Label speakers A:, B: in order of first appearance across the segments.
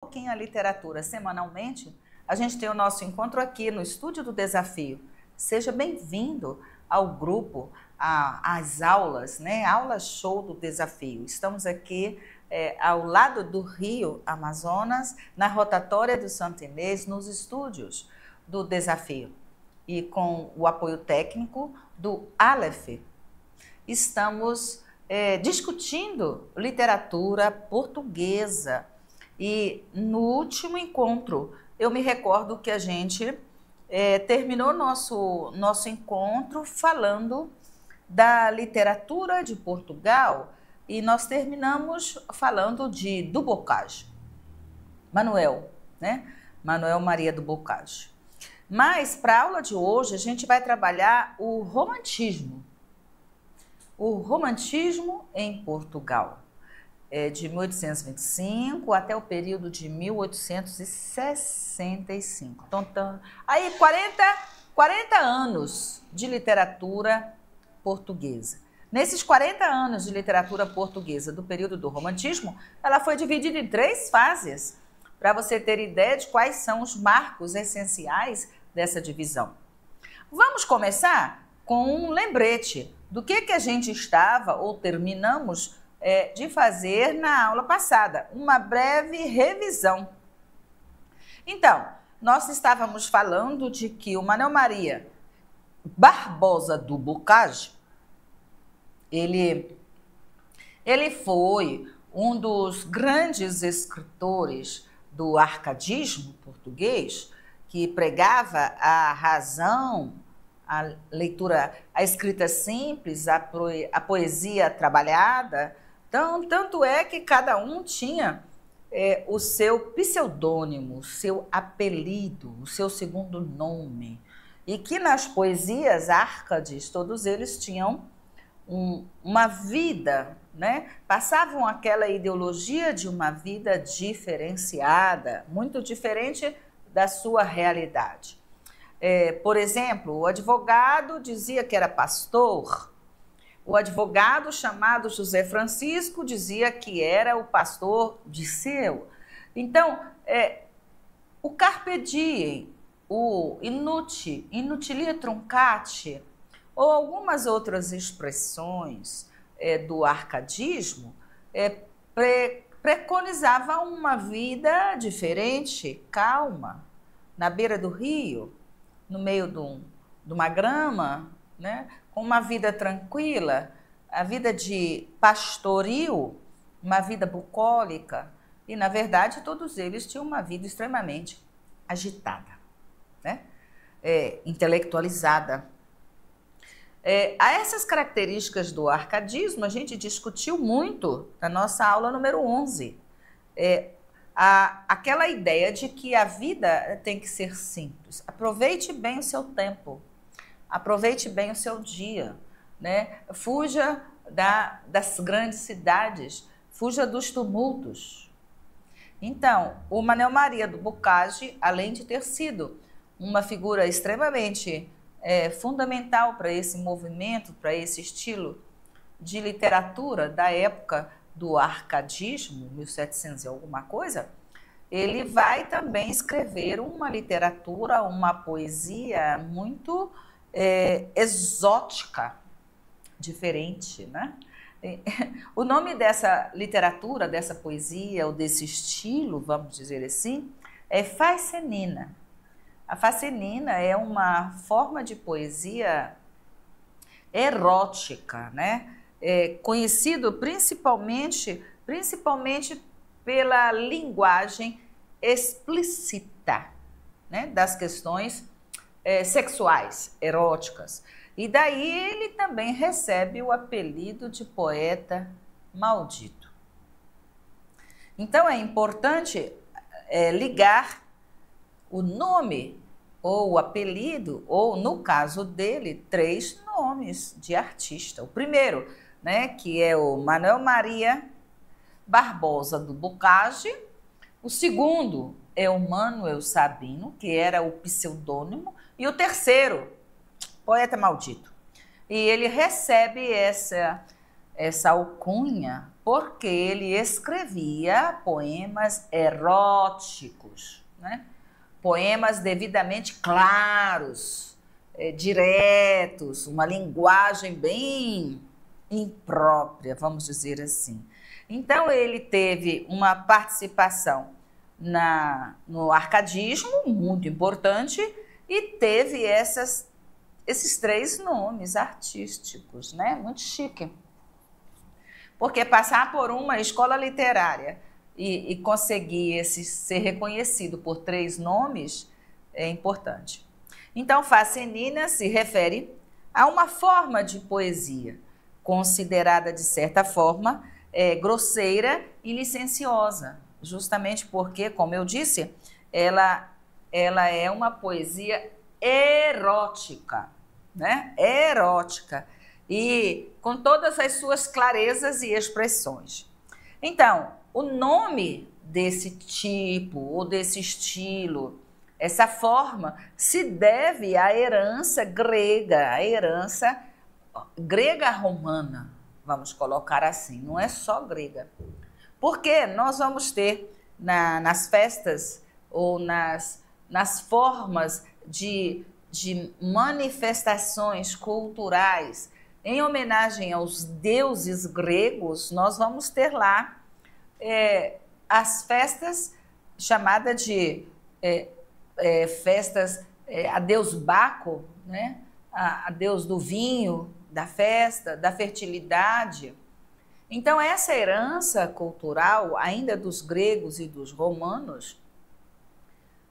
A: pouquinho a literatura semanalmente, a gente tem o nosso encontro aqui no Estúdio do Desafio. Seja bem-vindo ao grupo, às aulas, né? Aula Show do Desafio. Estamos aqui ao lado do Rio Amazonas, na rotatória do Santo Inês, nos estúdios do Desafio. E com o apoio técnico do Aleph, estamos discutindo literatura portuguesa. E no último encontro, eu me recordo que a gente terminou nosso encontro falando da literatura de Portugal e nós terminamos falando do Bocage, Manuel, né? Manuel Maria do Bocage. Mas para a aula de hoje a gente vai trabalhar o romantismo. O romantismo em Portugal. De 1825 até o período de 1865. Então, aí 40 anos de literatura portuguesa. Nesses 40 anos de literatura portuguesa do período do romantismo, ela foi dividida em 3 fases, para você ter ideia de quais são os marcos essenciais dessa divisão. Vamos começar com um lembrete do que a gente estava ou terminamos de fazer na aula passada, uma breve revisão. Então, nós estávamos falando de que o Manuel Maria Barbosa do Bocage, ele foi um dos grandes escritores do arcadismo português, que pregava a razão, a leitura, a escrita simples, a poesia trabalhada. Então, tanto é que cada um tinha o seu pseudônimo, o seu apelido, o seu segundo nome. E que nas poesias árcades, todos eles tinham uma vida, né? Passavam aquela ideologia de uma vida diferenciada, muito diferente da sua realidade. Por exemplo, o advogado dizia que era pastor. O advogado chamado José Francisco dizia que era o pastor Disseu. Então, o carpe diem, o inutilia truncati, ou algumas outras expressões do arcadismo, preconizavam uma vida diferente, calma, na beira do rio, no meio de uma grama, né? Com uma vida tranquila, a vida de pastoril, uma vida bucólica. E, na verdade, todos eles tinham uma vida extremamente agitada, né? Intelectualizada. A essas características do arcadismo, a gente discutiu muito na nossa aula número 11. Aquela ideia de que a vida tem que ser simples. Aproveite bem o seu tempo. Aproveite bem o seu dia, né? Fuja das grandes cidades, fuja dos tumultos. Então, o Manuel Maria do Bocage, além de ter sido uma figura extremamente fundamental para esse movimento, para esse estilo de literatura da época do arcadismo, 1700 e alguma coisa, ele vai também escrever uma literatura, uma poesia muito exótica, diferente, né? O nome dessa literatura, dessa poesia, ou desse estilo, vamos dizer assim, é facenina. A facenina é uma forma de poesia erótica, né? Conhecido principalmente pela linguagem explícita, né? Das questões sexuais, eróticas. E daí ele também recebe o apelido de poeta maldito. Então é importante ligar o nome ou o apelido, ou no caso dele, 3 nomes de artista. O primeiro, né, que é o Manuel Maria Barbosa do Bocage. O segundo é o Manuel Sabino, que era o pseudônimo. E o terceiro, poeta maldito. E ele recebe essa alcunha porque ele escrevia poemas eróticos, né? Poemas devidamente claros, diretos, uma linguagem bem imprópria, vamos dizer assim. Então, ele teve uma participação no arcadismo, muito importante, e teve esses 3 nomes artísticos, né? Muito chique. Porque passar por uma escola literária e conseguir ser reconhecido por 3 nomes é importante. Então, Facenina se refere a uma forma de poesia, considerada, de certa forma, grosseira e licenciosa, justamente porque, como eu disse, ela é uma poesia erótica, né? Erótica, e com todas as suas clarezas e expressões. Então, o nome desse tipo ou desse estilo, essa forma, se deve à herança grega, à herança grega-romana, vamos colocar assim, não é só grega. Porque nós vamos ter nas festas ou nas formas de manifestações culturais em homenagem aos deuses gregos, nós vamos ter lá as festas chamadas de festas a deus Baco, né? A deus do vinho, da festa, da fertilidade. Então, essa herança cultural, ainda dos gregos e dos romanos,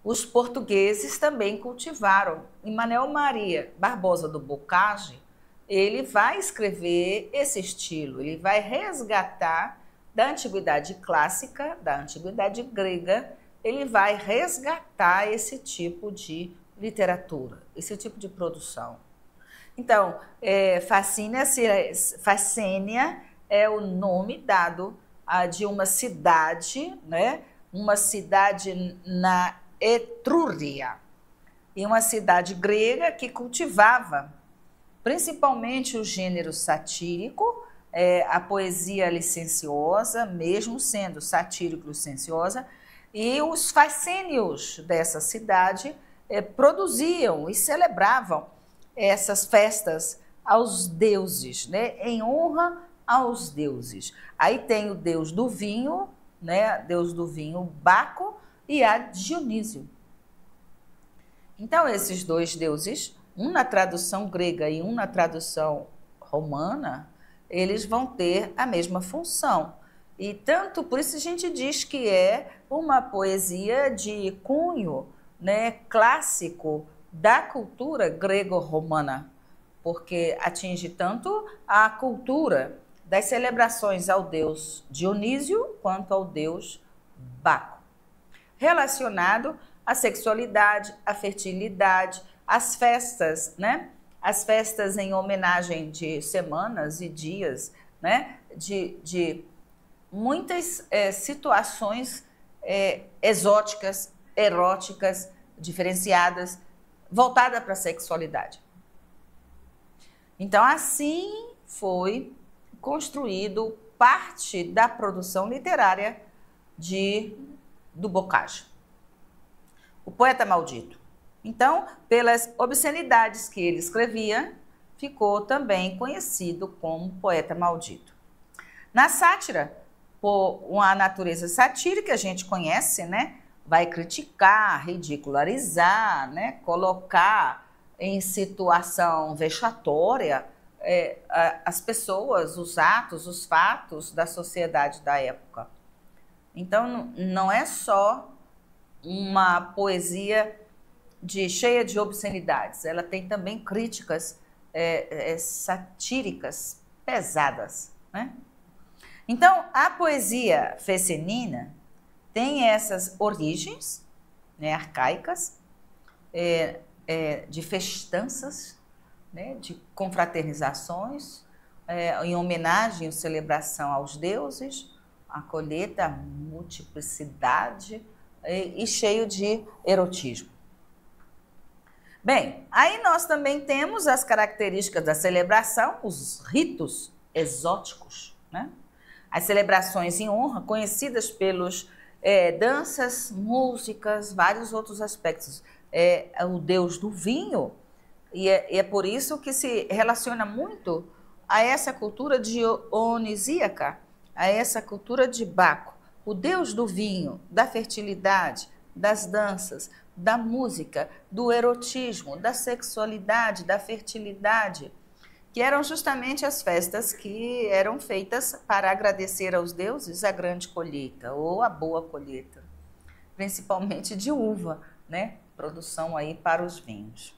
A: os portugueses também cultivaram. E Manuel Maria Barbosa do Bocage, ele vai escrever esse estilo, ele vai resgatar da antiguidade clássica, da antiguidade grega, ele vai resgatar esse tipo de literatura, esse tipo de produção. Então, Facênia é o nome dado de uma cidade, né? Uma cidade na Etrúria, e uma cidade grega que cultivava principalmente o gênero satírico, a poesia licenciosa, mesmo sendo satírico e licenciosa, e os facênios dessa cidade produziam e celebravam essas festas aos deuses, né? Em honra aos deuses. Aí tem o deus do vinho, né? Deus do vinho Baco, e a Dionísio. Então, esses 2 deuses, um na tradução grega e um na tradução romana, eles vão ter a mesma função. E tanto por isso a gente diz que é uma poesia de cunho, né, clássico da cultura grego-romana, porque atinge tanto a cultura das celebrações ao deus Dionísio quanto ao deus Baco, relacionado à sexualidade, à fertilidade, às festas, né? As festas em homenagem de semanas e dias, né? De muitas situações exóticas, eróticas, diferenciadas, voltada para a sexualidade. Então, assim foi construído parte da produção literária do Bocage, o poeta maldito. Então, pelas obscenidades que ele escrevia, ficou também conhecido como poeta maldito. Na sátira, por uma natureza satírica, a gente conhece, né? Vai criticar, ridicularizar, né? Colocar em situação vexatória as pessoas, os atos, os fatos da sociedade da época. Então, não é só uma poesia cheia de obscenidades, ela tem também críticas satíricas pesadas, né? Então, a poesia fecenina tem essas origens, né, arcaicas, de festanças, né, de confraternizações, em homenagem ou celebração aos deuses, a colheita, a multiplicidade e cheio de erotismo. Bem, aí nós também temos as características da celebração, os ritos exóticos, né? As celebrações em honra, conhecidas pelos danças, músicas, vários outros aspectos. O deus do vinho, e é por isso que se relaciona muito a essa cultura dionisíaca, a essa cultura de Baco, o deus do vinho, da fertilidade, das danças, da música, do erotismo, da sexualidade, da fertilidade, que eram justamente as festas que eram feitas para agradecer aos deuses a grande colheita ou a boa colheita, principalmente de uva, né? Produção aí para os vinhos.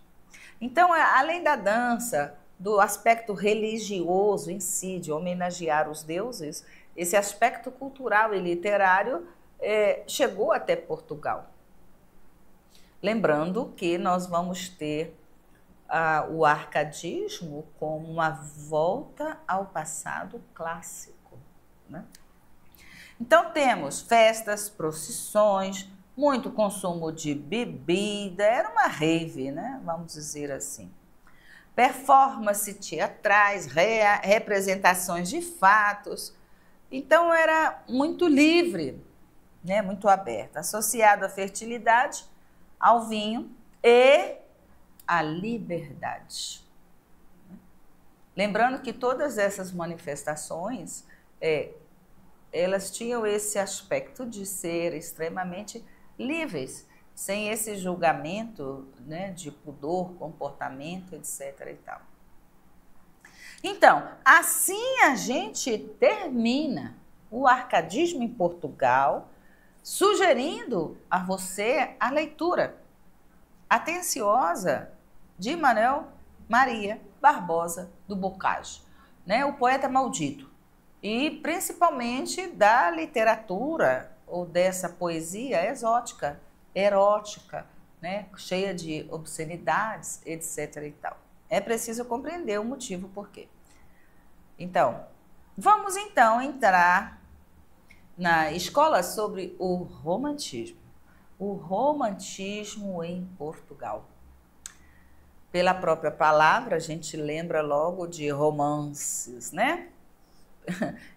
A: Então, além da dança, do aspecto religioso em si, de homenagear os deuses, esse aspecto cultural e literário chegou até Portugal. Lembrando que nós vamos ter o arcadismo como uma volta ao passado clássico, né? Então temos festas, procissões, muito consumo de bebida, era uma rave, né? Vamos dizer assim. Performance teatrais, representações de fatos. Então era muito livre, né? Muito aberto, associado à fertilidade, ao vinho e à liberdade. Lembrando que todas essas manifestações, elas tinham esse aspecto de ser extremamente livres, sem esse julgamento, né, de pudor, comportamento, etc. e tal. Então, assim a gente termina o arcadismo em Portugal, sugerindo a você a leitura atenciosa de Manuel Maria Barbosa do Bocage, né, o poeta maldito, e principalmente da literatura ou dessa poesia exótica, erótica, né, cheia de obscenidades, etc. e tal. É preciso compreender o motivo por quê. Então, vamos então entrar na escola sobre o romantismo. O romantismo em Portugal. Pela própria palavra, a gente lembra logo de romances, né?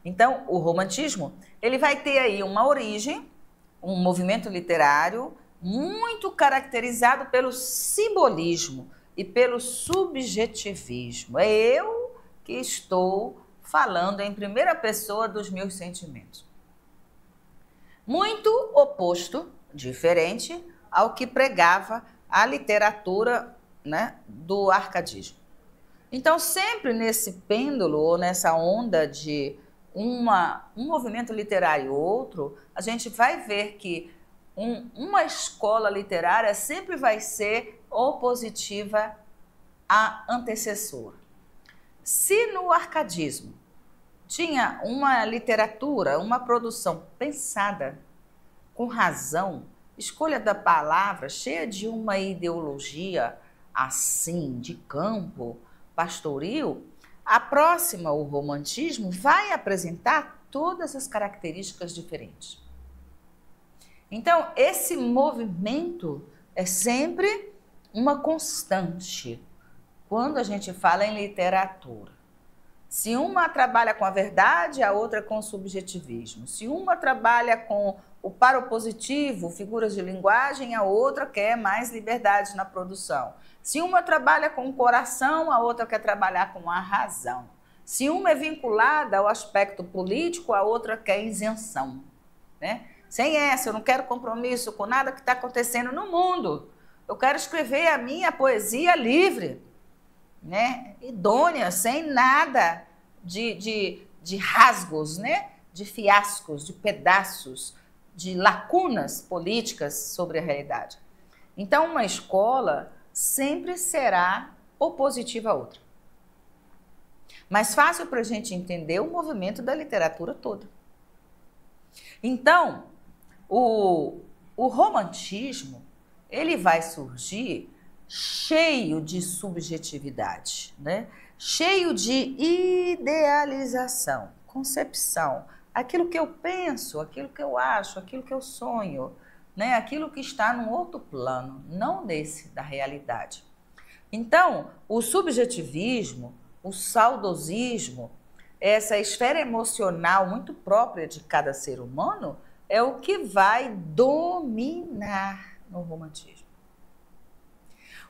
A: Então, o romantismo, ele vai ter aí uma origem, um movimento literário muito caracterizado pelo simbolismo e pelo subjetivismo. É eu que estou falando em primeira pessoa dos meus sentimentos. Muito oposto, diferente ao que pregava a literatura, né, do arcadismo. Então, sempre nesse pêndulo ou nessa onda de um movimento literário e outro, a gente vai ver que uma escola literária sempre vai ser opositiva à antecessora. Se no arcadismo tinha uma literatura, uma produção pensada, com razão, escolha da palavra, cheia de uma ideologia assim, de campo, pastoril, a próxima, o romantismo, vai apresentar todas as características diferentes. Então, esse movimento é sempre uma constante quando a gente fala em literatura. Se uma trabalha com a verdade, a outra com o subjetivismo. Se uma trabalha com o paropositivo, figuras de linguagem, a outra quer mais liberdade na produção. Se uma trabalha com o coração, a outra quer trabalhar com a razão. Se uma é vinculada ao aspecto político, a outra quer isenção, né? Sem essa, eu não quero compromisso com nada que está acontecendo no mundo. Eu quero escrever a minha poesia livre, né? Idônea, sem nada de rasgos, né? De fiascos, de pedaços, de lacunas políticas sobre a realidade. Então, uma escola sempre será opositiva à outra. Mais fácil para a gente entender o movimento da literatura toda. Então, o romantismo, ele vai surgir cheio de subjetividade, né? Cheio de idealização, concepção, aquilo que eu penso, aquilo que eu acho, aquilo que eu sonho, né? Aquilo que está num outro plano, não nesse da realidade. Então, o subjetivismo, o saudosismo, essa esfera emocional muito própria de cada ser humano é o que vai dominar no romantismo.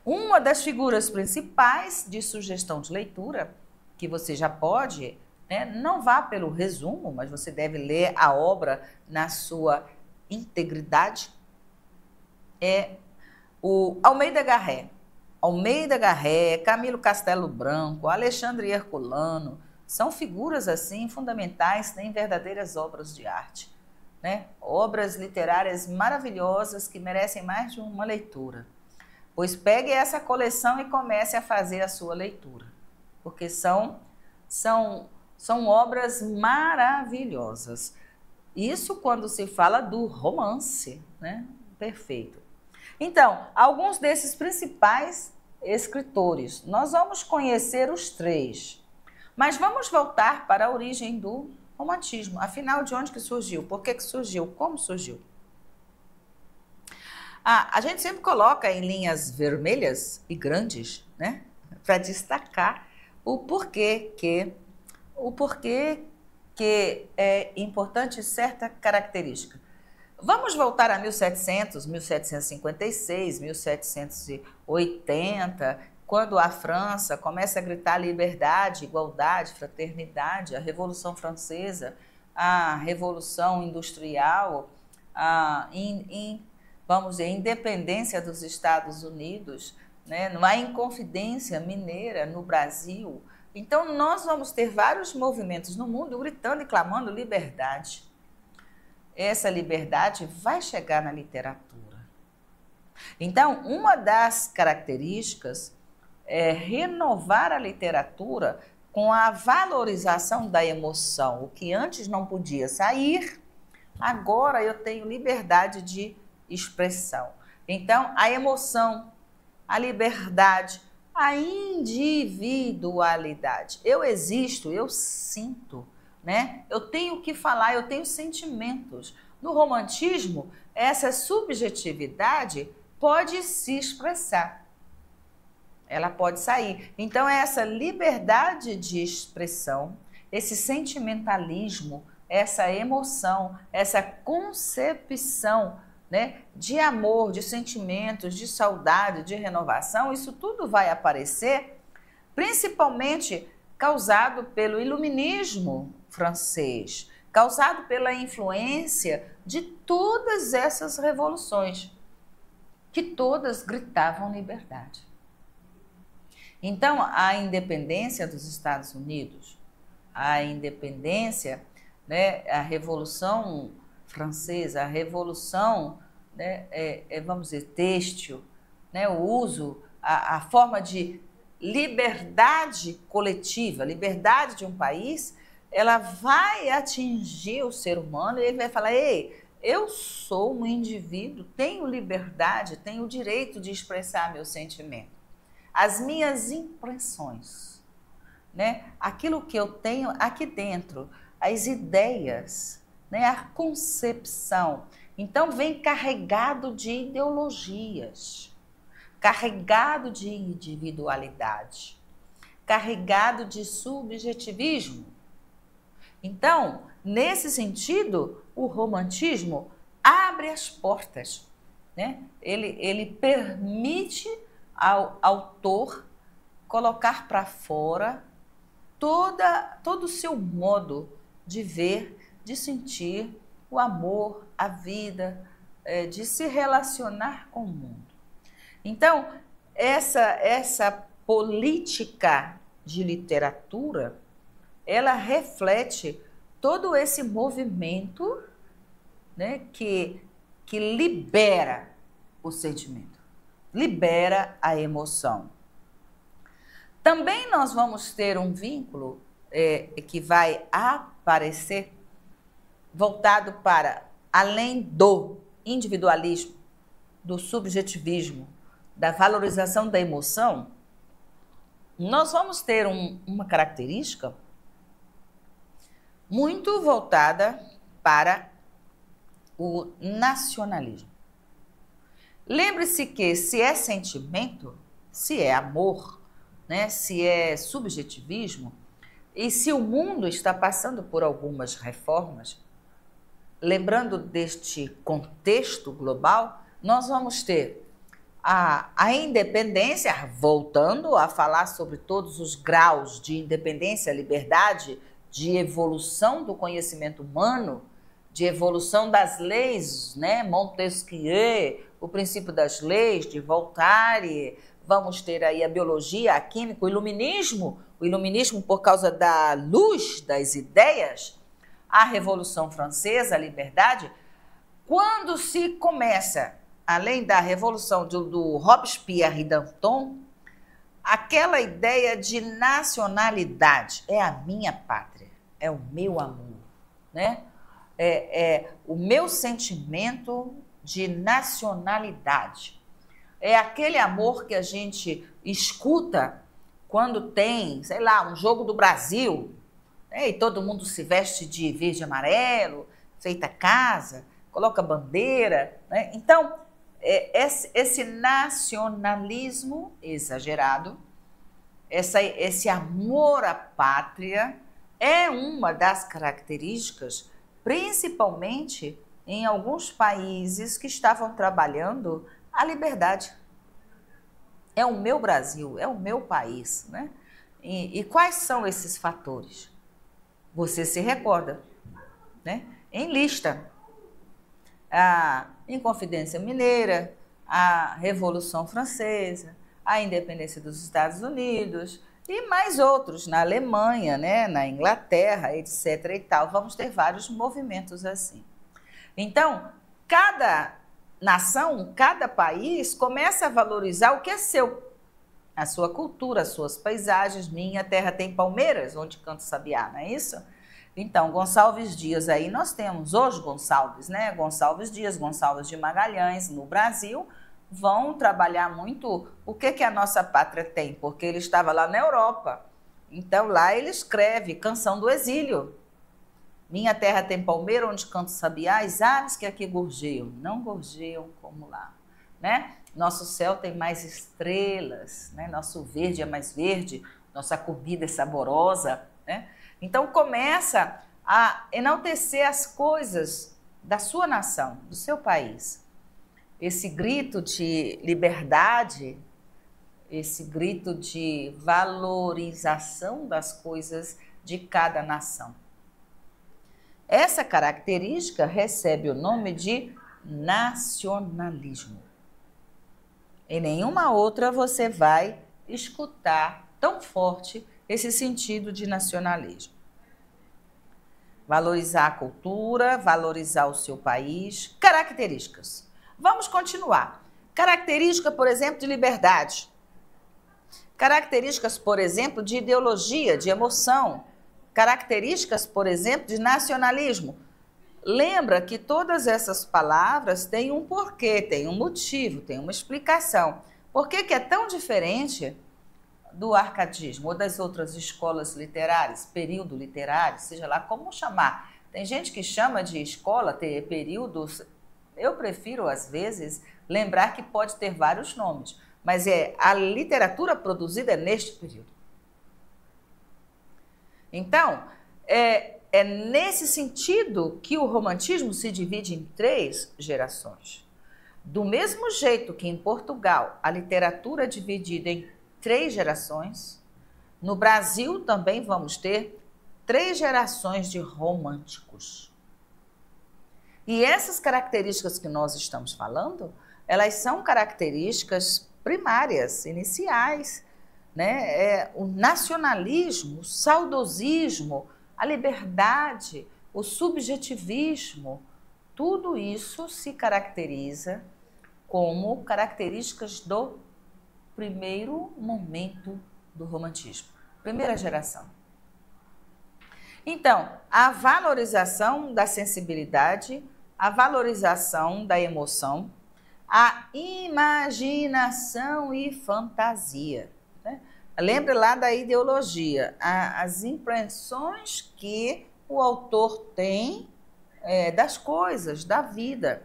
A: Uma das figuras principais de sugestão de leitura, que você já pode, né, não vá pelo resumo, mas você deve ler a obra na sua integridade, é o Almeida Garré. Almeida Garré, Camilo Castelo Branco, Alexandre Herculano, são figuras assim fundamentais, têm verdadeiras obras de arte, né? Obras literárias maravilhosas que merecem mais de uma leitura. Pois pegue essa coleção e comece a fazer a sua leitura, porque são obras maravilhosas. Isso quando se fala do romance, né? Perfeito. Então, alguns desses principais escritores, nós vamos conhecer os três, mas vamos voltar para a origem do romantismo. Afinal, de onde que surgiu? Por que surgiu? Como surgiu? A gente sempre coloca em linhas vermelhas e grandes, né, para destacar o porquê que é importante certa característica. Vamos voltar a 1700, 1756, 1780, quando a França começa a gritar liberdade, igualdade, fraternidade, a Revolução Francesa, a Revolução Industrial, vamos dizer, a independência dos Estados Unidos, né? A Inconfidência Mineira no Brasil. Então, nós vamos ter vários movimentos no mundo gritando e clamando liberdade. Essa liberdade vai chegar na literatura. Então, uma das características é renovar a literatura com a valorização da emoção. O que antes não podia sair, agora eu tenho liberdade de expressão. Então, a emoção, a liberdade, a individualidade. Eu existo, eu sinto, né? Eu tenho que falar, eu tenho sentimentos. No romantismo, essa subjetividade pode se expressar. Ela pode sair. Então, essa liberdade de expressão, esse sentimentalismo, essa emoção, essa concepção, né, de amor, de sentimentos, de saudade, de renovação, isso tudo vai aparecer, principalmente causado pelo iluminismo francês, causado pela influência de todas essas revoluções, que todas gritavam liberdade. Então, a independência dos Estados Unidos, a independência, né, a Revolução Francesa, a Revolução, né, vamos dizer, têxtil, né, o uso, a forma de liberdade coletiva, liberdade de um país, ela vai atingir o ser humano e ele vai falar: ei, eu sou um indivíduo, tenho liberdade, tenho o direito de expressar meu sentimento, as minhas impressões, né? Aquilo que eu tenho aqui dentro, as ideias, né? A concepção. Então vem carregado de ideologias, carregado de individualidade, carregado de subjetivismo. Então, nesse sentido, o romantismo abre as portas, né? Ele permite ao autor colocar para fora todo o seu modo de ver, de sentir o amor, a vida, de se relacionar com o mundo. Então, essa política de literatura, ela reflete todo esse movimento, né, que libera o sentimento, libera a emoção. Também nós vamos ter um vínculo que vai aparecer voltado para além do individualismo, do subjetivismo, da valorização da emoção. Nós vamos ter uma característica muito voltada para o nacionalismo. Lembre-se que se é sentimento, se é amor, né, se é subjetivismo, E se o mundo está passando por algumas reformas, lembrando deste contexto global, nós vamos ter a independência, voltando a falar sobre todos os graus de independência, liberdade, de evolução do conhecimento humano, de evolução das leis, né? Montesquieu, o princípio das leis, de Voltaire, vamos ter aí a biologia, a química, o iluminismo por causa da luz das ideias, a Revolução Francesa, a liberdade. Quando se começa, além da Revolução do Robespierre e Danton, aquela ideia de nacionalidade, é a minha pátria, é o meu amor, né? É o meu sentimento de nacionalidade. É aquele amor que a gente escuta quando tem, sei lá, um jogo do Brasil, né? E todo mundo se veste de verde e amarelo, feita casa, coloca bandeira, né? Então, esse nacionalismo exagerado, esse amor à pátria é uma das características, principalmente em alguns países que estavam trabalhando a liberdade. É o meu Brasil, é o meu país, né? E quais são esses fatores? Você se recorda, né? Em lista. A Inconfidência Mineira, a Revolução Francesa, a independência dos Estados Unidos e mais outros, na Alemanha, né, na Inglaterra, etc. e tal. Vamos ter vários movimentos assim. Então, cada nação, cada país começa a valorizar o que é seu, a sua cultura, as suas paisagens. Minha terra tem palmeiras, onde canta o sabiá, não é isso? Então, Gonçalves Dias aí, nós temos hoje Gonçalves, né? Gonçalves Dias, Gonçalves de Magalhães, no Brasil, vão trabalhar muito o que a nossa pátria tem, porque ele estava lá na Europa. Então, lá ele escreve Canção do Exílio. Minha terra tem palmeira, onde canto sabiá, as aves que aqui gorjeiam, não gorjeiam como lá, né? Nosso céu tem mais estrelas, né? Nosso verde é mais verde, nossa comida é saborosa, né? Então, começa a enaltecer as coisas da sua nação, do seu país. Esse grito de liberdade, esse grito de valorização das coisas de cada nação. Essa característica recebe o nome de nacionalismo. Em nenhuma outra você vai escutar tão forte esse sentido de nacionalismo. Valorizar a cultura, valorizar o seu país. Características. Vamos continuar. Característica, por exemplo, de liberdade. Características, por exemplo, de ideologia, de emoção. Características, por exemplo, de nacionalismo. Lembra que todas essas palavras têm um porquê, têm um motivo, têm uma explicação. Por que é tão diferente do arcadismo ou das outras escolas literárias, período literário, seja lá como chamar? Tem gente que chama de escola, ter períodos. Eu prefiro, às vezes, lembrar que pode ter vários nomes, mas a literatura produzida neste período. Então, é nesse sentido que o romantismo se divide em 3 gerações. Do mesmo jeito que em Portugal a literatura é dividida em 3 gerações, no Brasil também vamos ter 3 gerações de românticos. E essas características que nós estamos falando, elas são características primárias, iniciais, né? O nacionalismo, o saudosismo, a liberdade, o subjetivismo, tudo isso se caracteriza como características do primeiro momento do romantismo, primeira geração. Então, a valorização da sensibilidade, a valorização da emoção, a imaginação e fantasia. Lembra lá da ideologia, as impressões que o autor tem das coisas, da vida.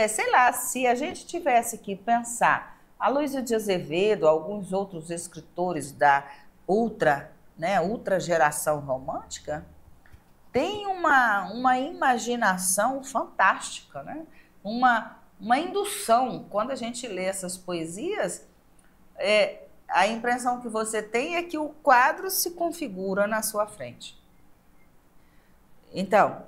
A: Sei lá, se a gente tivesse que pensar, Aloysio de Azevedo, alguns outros escritores da né, ultrageração romântica, tem uma imaginação fantástica, né? Uma indução. Quando a gente lê essas poesias, a impressão que você tem é que o quadro se configura na sua frente. Então,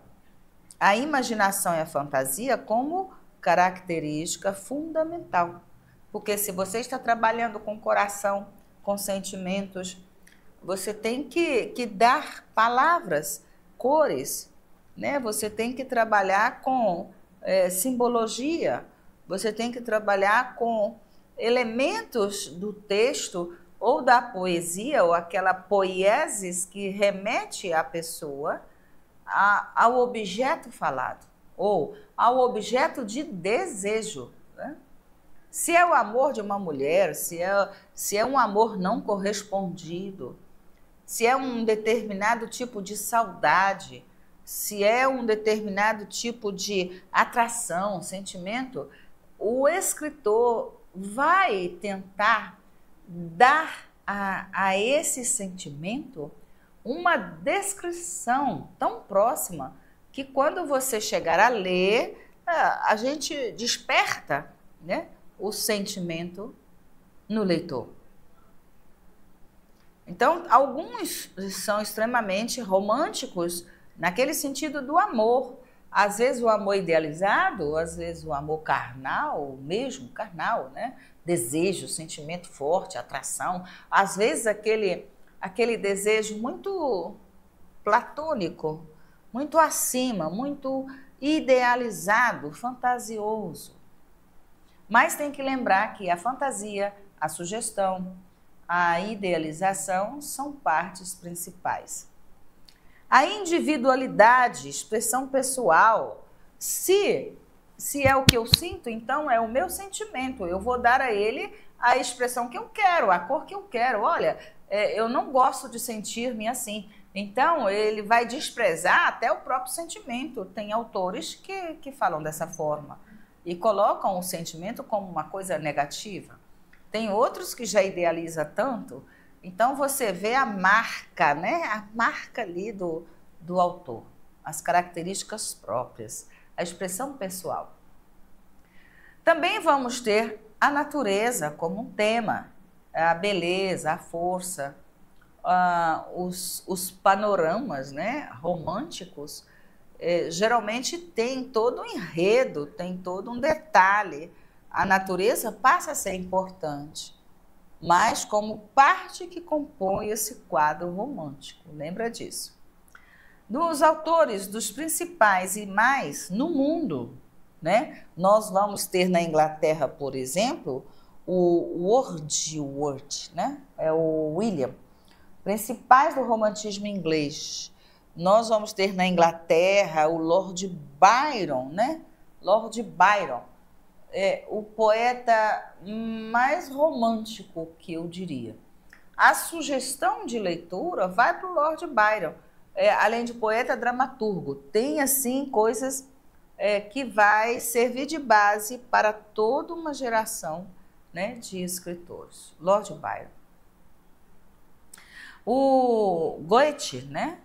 A: a imaginação e a fantasia como característica fundamental. Porque se você está trabalhando com coração, com sentimentos, você tem que dar palavras, cores, né? Você tem que trabalhar com simbologia, você tem que trabalhar com elementos do texto ou da poesia, ou aquela poiesis que remete à pessoa, ao objeto falado, ou ao objeto de desejo, né? Se é o amor de uma mulher, se é um amor não correspondido, se é um determinado tipo de saudade, se é um determinado tipo de atração, sentimento, o escritor vai tentar dar a esse sentimento uma descrição tão próxima que quando você chegar a ler, a gente desperta, né, o sentimento no leitor. Então, alguns são extremamente românticos naquele sentido do amor. Às vezes o amor idealizado, às vezes o amor carnal, mesmo carnal, né? Desejo, sentimento forte, atração. Às vezes aquele desejo muito platônico, muito acima, muito idealizado, fantasioso. Mas tem que lembrar que a fantasia, a sugestão, a idealização são partes principais. A individualidade, expressão pessoal, se é o que eu sinto, então é o meu sentimento, eu vou dar a ele a expressão que eu quero, a cor que eu quero. Olha, eu não gosto de sentir-me assim. Então, ele vai desprezar até o próprio sentimento. Tem autores que falam dessa forma e colocam o sentimento como uma coisa negativa. Tem outros que já idealiza tanto. Então, você vê a marca, né? A marca ali do autor, as características próprias, a expressão pessoal. Também vamos ter a natureza como um tema, a beleza, a força, os panoramas, né, românticos, geralmente tem todo um enredo, tem todo um detalhe. A natureza passa a ser importante, mas como parte que compõe esse quadro romântico, lembra disso. Dos autores, dos principais e mais no mundo, né? Nós vamos ter na Inglaterra, por exemplo, o Wordsworth, né? É o William, principais do romantismo inglês. Nós vamos ter na Inglaterra o Lord Byron, né? Lord Byron, o poeta mais romântico, que eu diria. A sugestão de leitura vai para o Lord Byron. Além de poeta, dramaturgo. Tem, assim, coisas que vai servir de base para toda uma geração, né, de escritores. Lord Byron. O Goethe, né,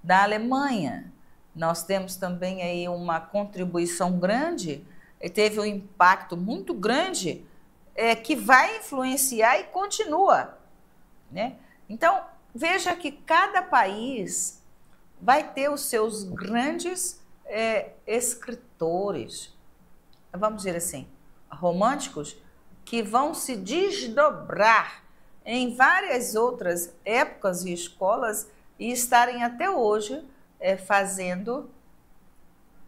A: da Alemanha. Nós temos também aí uma contribuição grande, teve um impacto muito grande, que vai influenciar e continua, né? Então, veja que cada país vai ter os seus grandes escritores, vamos dizer assim, românticos, que vão se desdobrar em várias outras épocas e escolas e estarem até hoje fazendo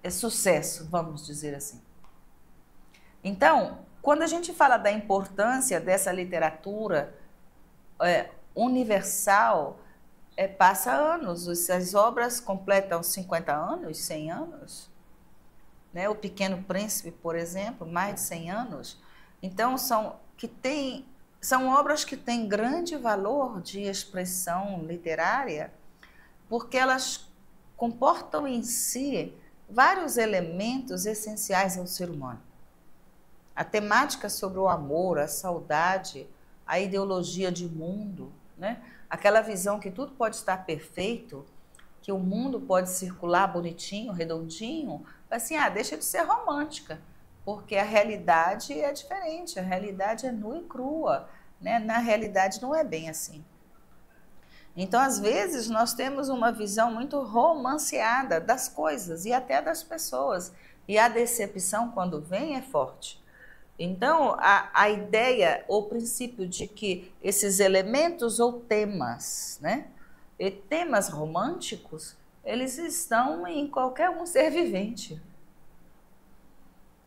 A: sucesso, vamos dizer assim. Então, quando a gente fala da importância dessa literatura universal, passa anos, as obras completam 50 anos, 100 anos, né? O Pequeno Príncipe, por exemplo, mais de 100 anos. Então, são obras que têm grande valor de expressão literária, porque elas comportam em si vários elementos essenciais ao ser humano. A temática sobre o amor, a saudade, a ideologia de mundo, né? Aquela visão que tudo pode estar perfeito, que o mundo pode circular bonitinho, redondinho, assim, deixa de ser romântica, porque a realidade é diferente, a realidade é nua e crua, né? Na realidade não é bem assim. Então, às vezes, nós temos uma visão muito romanceada das coisas e até das pessoas, e a decepção, quando vem, é forte. Então, a ideia, o princípio de que esses elementos ou temas, né, e temas românticos, eles estão em qualquer um ser vivente.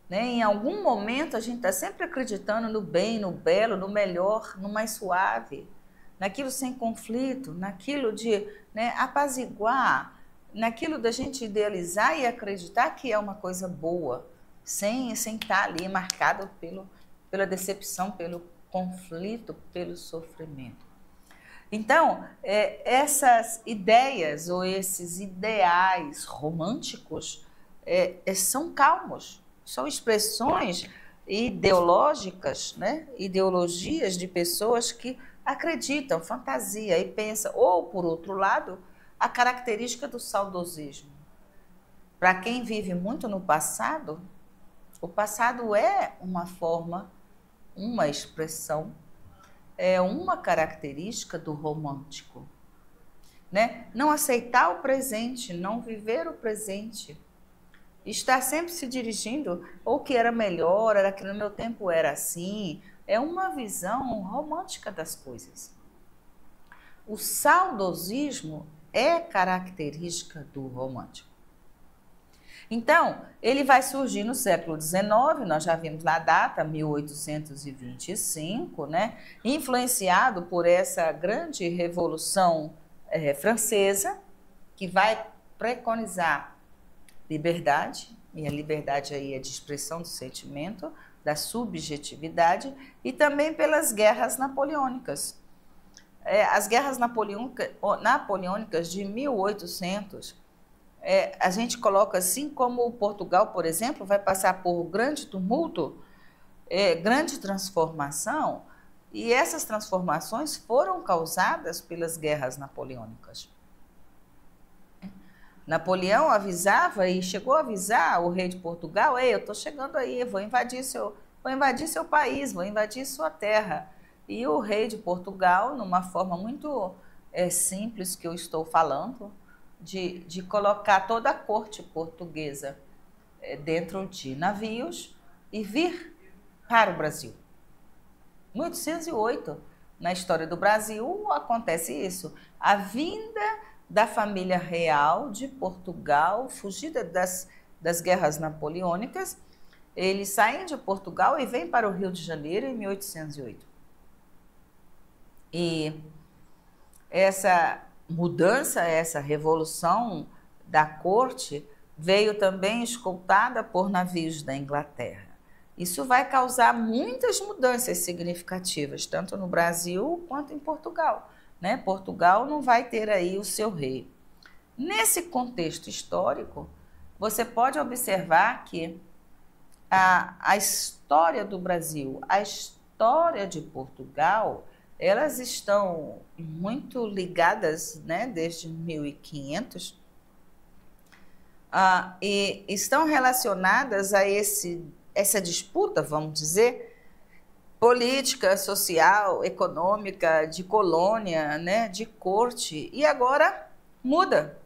A: Né? Em algum momento, a gente está sempre acreditando no bem, no belo, no melhor, no mais suave, naquilo sem conflito, naquilo de, né, apaziguar, naquilo da gente idealizar e acreditar que é uma coisa boa, sem estar ali marcado pela decepção, pelo conflito, pelo sofrimento. Então, essas ideias ou esses ideais românticos são calmos, são expressões ideológicas, né? Ideologias de pessoas que acreditam, fantasia e pensam. Ou, por outro lado, a característica do saudosismo. Para quem vive muito no passado, o passado é uma forma, uma expressão, é uma característica do romântico. Né? Não aceitar o presente, não viver o presente. Estar sempre se dirigindo, ou que era melhor, era que no meu tempo era assim, é uma visão romântica das coisas. O saudosismo é característica do romântico. Então, ele vai surgir no século XIX, nós já vimos na data, 1825, né? Influenciado por essa grande revolução francesa, que vai preconizar liberdade, e a liberdade aí é de expressão do sentimento, da subjetividade, e também pelas guerras napoleônicas. As guerras napoleônicas de 1800, a gente coloca assim como Portugal, por exemplo, vai passar por grande tumulto, grande transformação, e essas transformações foram causadas pelas guerras napoleônicas. Napoleão avisava e chegou a avisar o rei de Portugal: ei, eu estou chegando aí, vou invadir seu país, vou invadir sua terra. E o rei de Portugal, numa forma muito simples que eu estou falando, de colocar toda a corte portuguesa dentro de navios e vir para o Brasil. 1808, na história do Brasil, acontece isso. A vinda da família real de Portugal, fugida das guerras napoleônicas, eles saem de Portugal e vêm para o Rio de Janeiro em 1808. E essa mudança, essa revolução da corte veio também escoltada por navios da Inglaterra. Isso vai causar muitas mudanças significativas, tanto no Brasil quanto em Portugal. Né? Portugal não vai ter aí o seu rei. Nesse contexto histórico, você pode observar que a história do Brasil, a história de Portugal, elas estão muito ligadas, né, desde 1500, e estão relacionadas a essa disputa, vamos dizer, política, social, econômica, de colônia, né, de corte, e agora muda.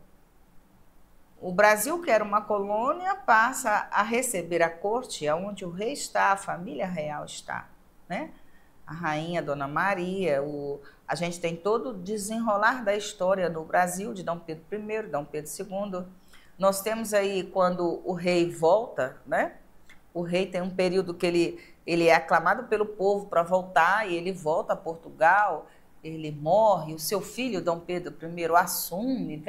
A: O Brasil, que era uma colônia, passa a receber a corte, onde o rei está, a família real está, né? A rainha Dona Maria, a gente tem todo o desenrolar da história no Brasil, de Dom Pedro I, Dom Pedro II. Nós temos aí quando o rei volta, né? O rei tem um período que ele é aclamado pelo povo para voltar, e ele volta a Portugal, ele morre, o seu filho, Dom Pedro I, assume,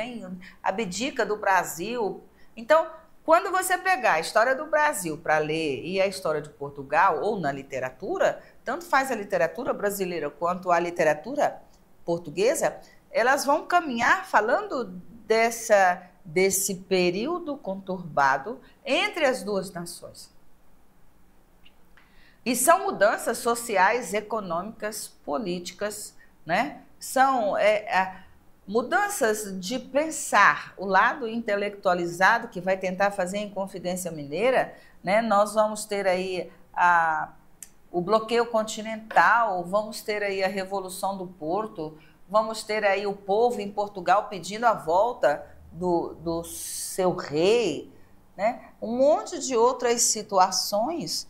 A: abdica do Brasil. Então, quando você pegar a história do Brasil para ler e a história de Portugal, ou na literatura, tanto faz a literatura brasileira quanto a literatura portuguesa, elas vão caminhar falando desse período conturbado entre as duas nações. E são mudanças sociais, econômicas, políticas, né, são mudanças de pensar. O lado intelectualizado que vai tentar fazer em Confidência Mineira, né? Nós vamos ter aí o bloqueio continental, vamos ter aí a Revolução do Porto, vamos ter aí o povo em Portugal pedindo a volta do seu rei, né? Um monte de outras situações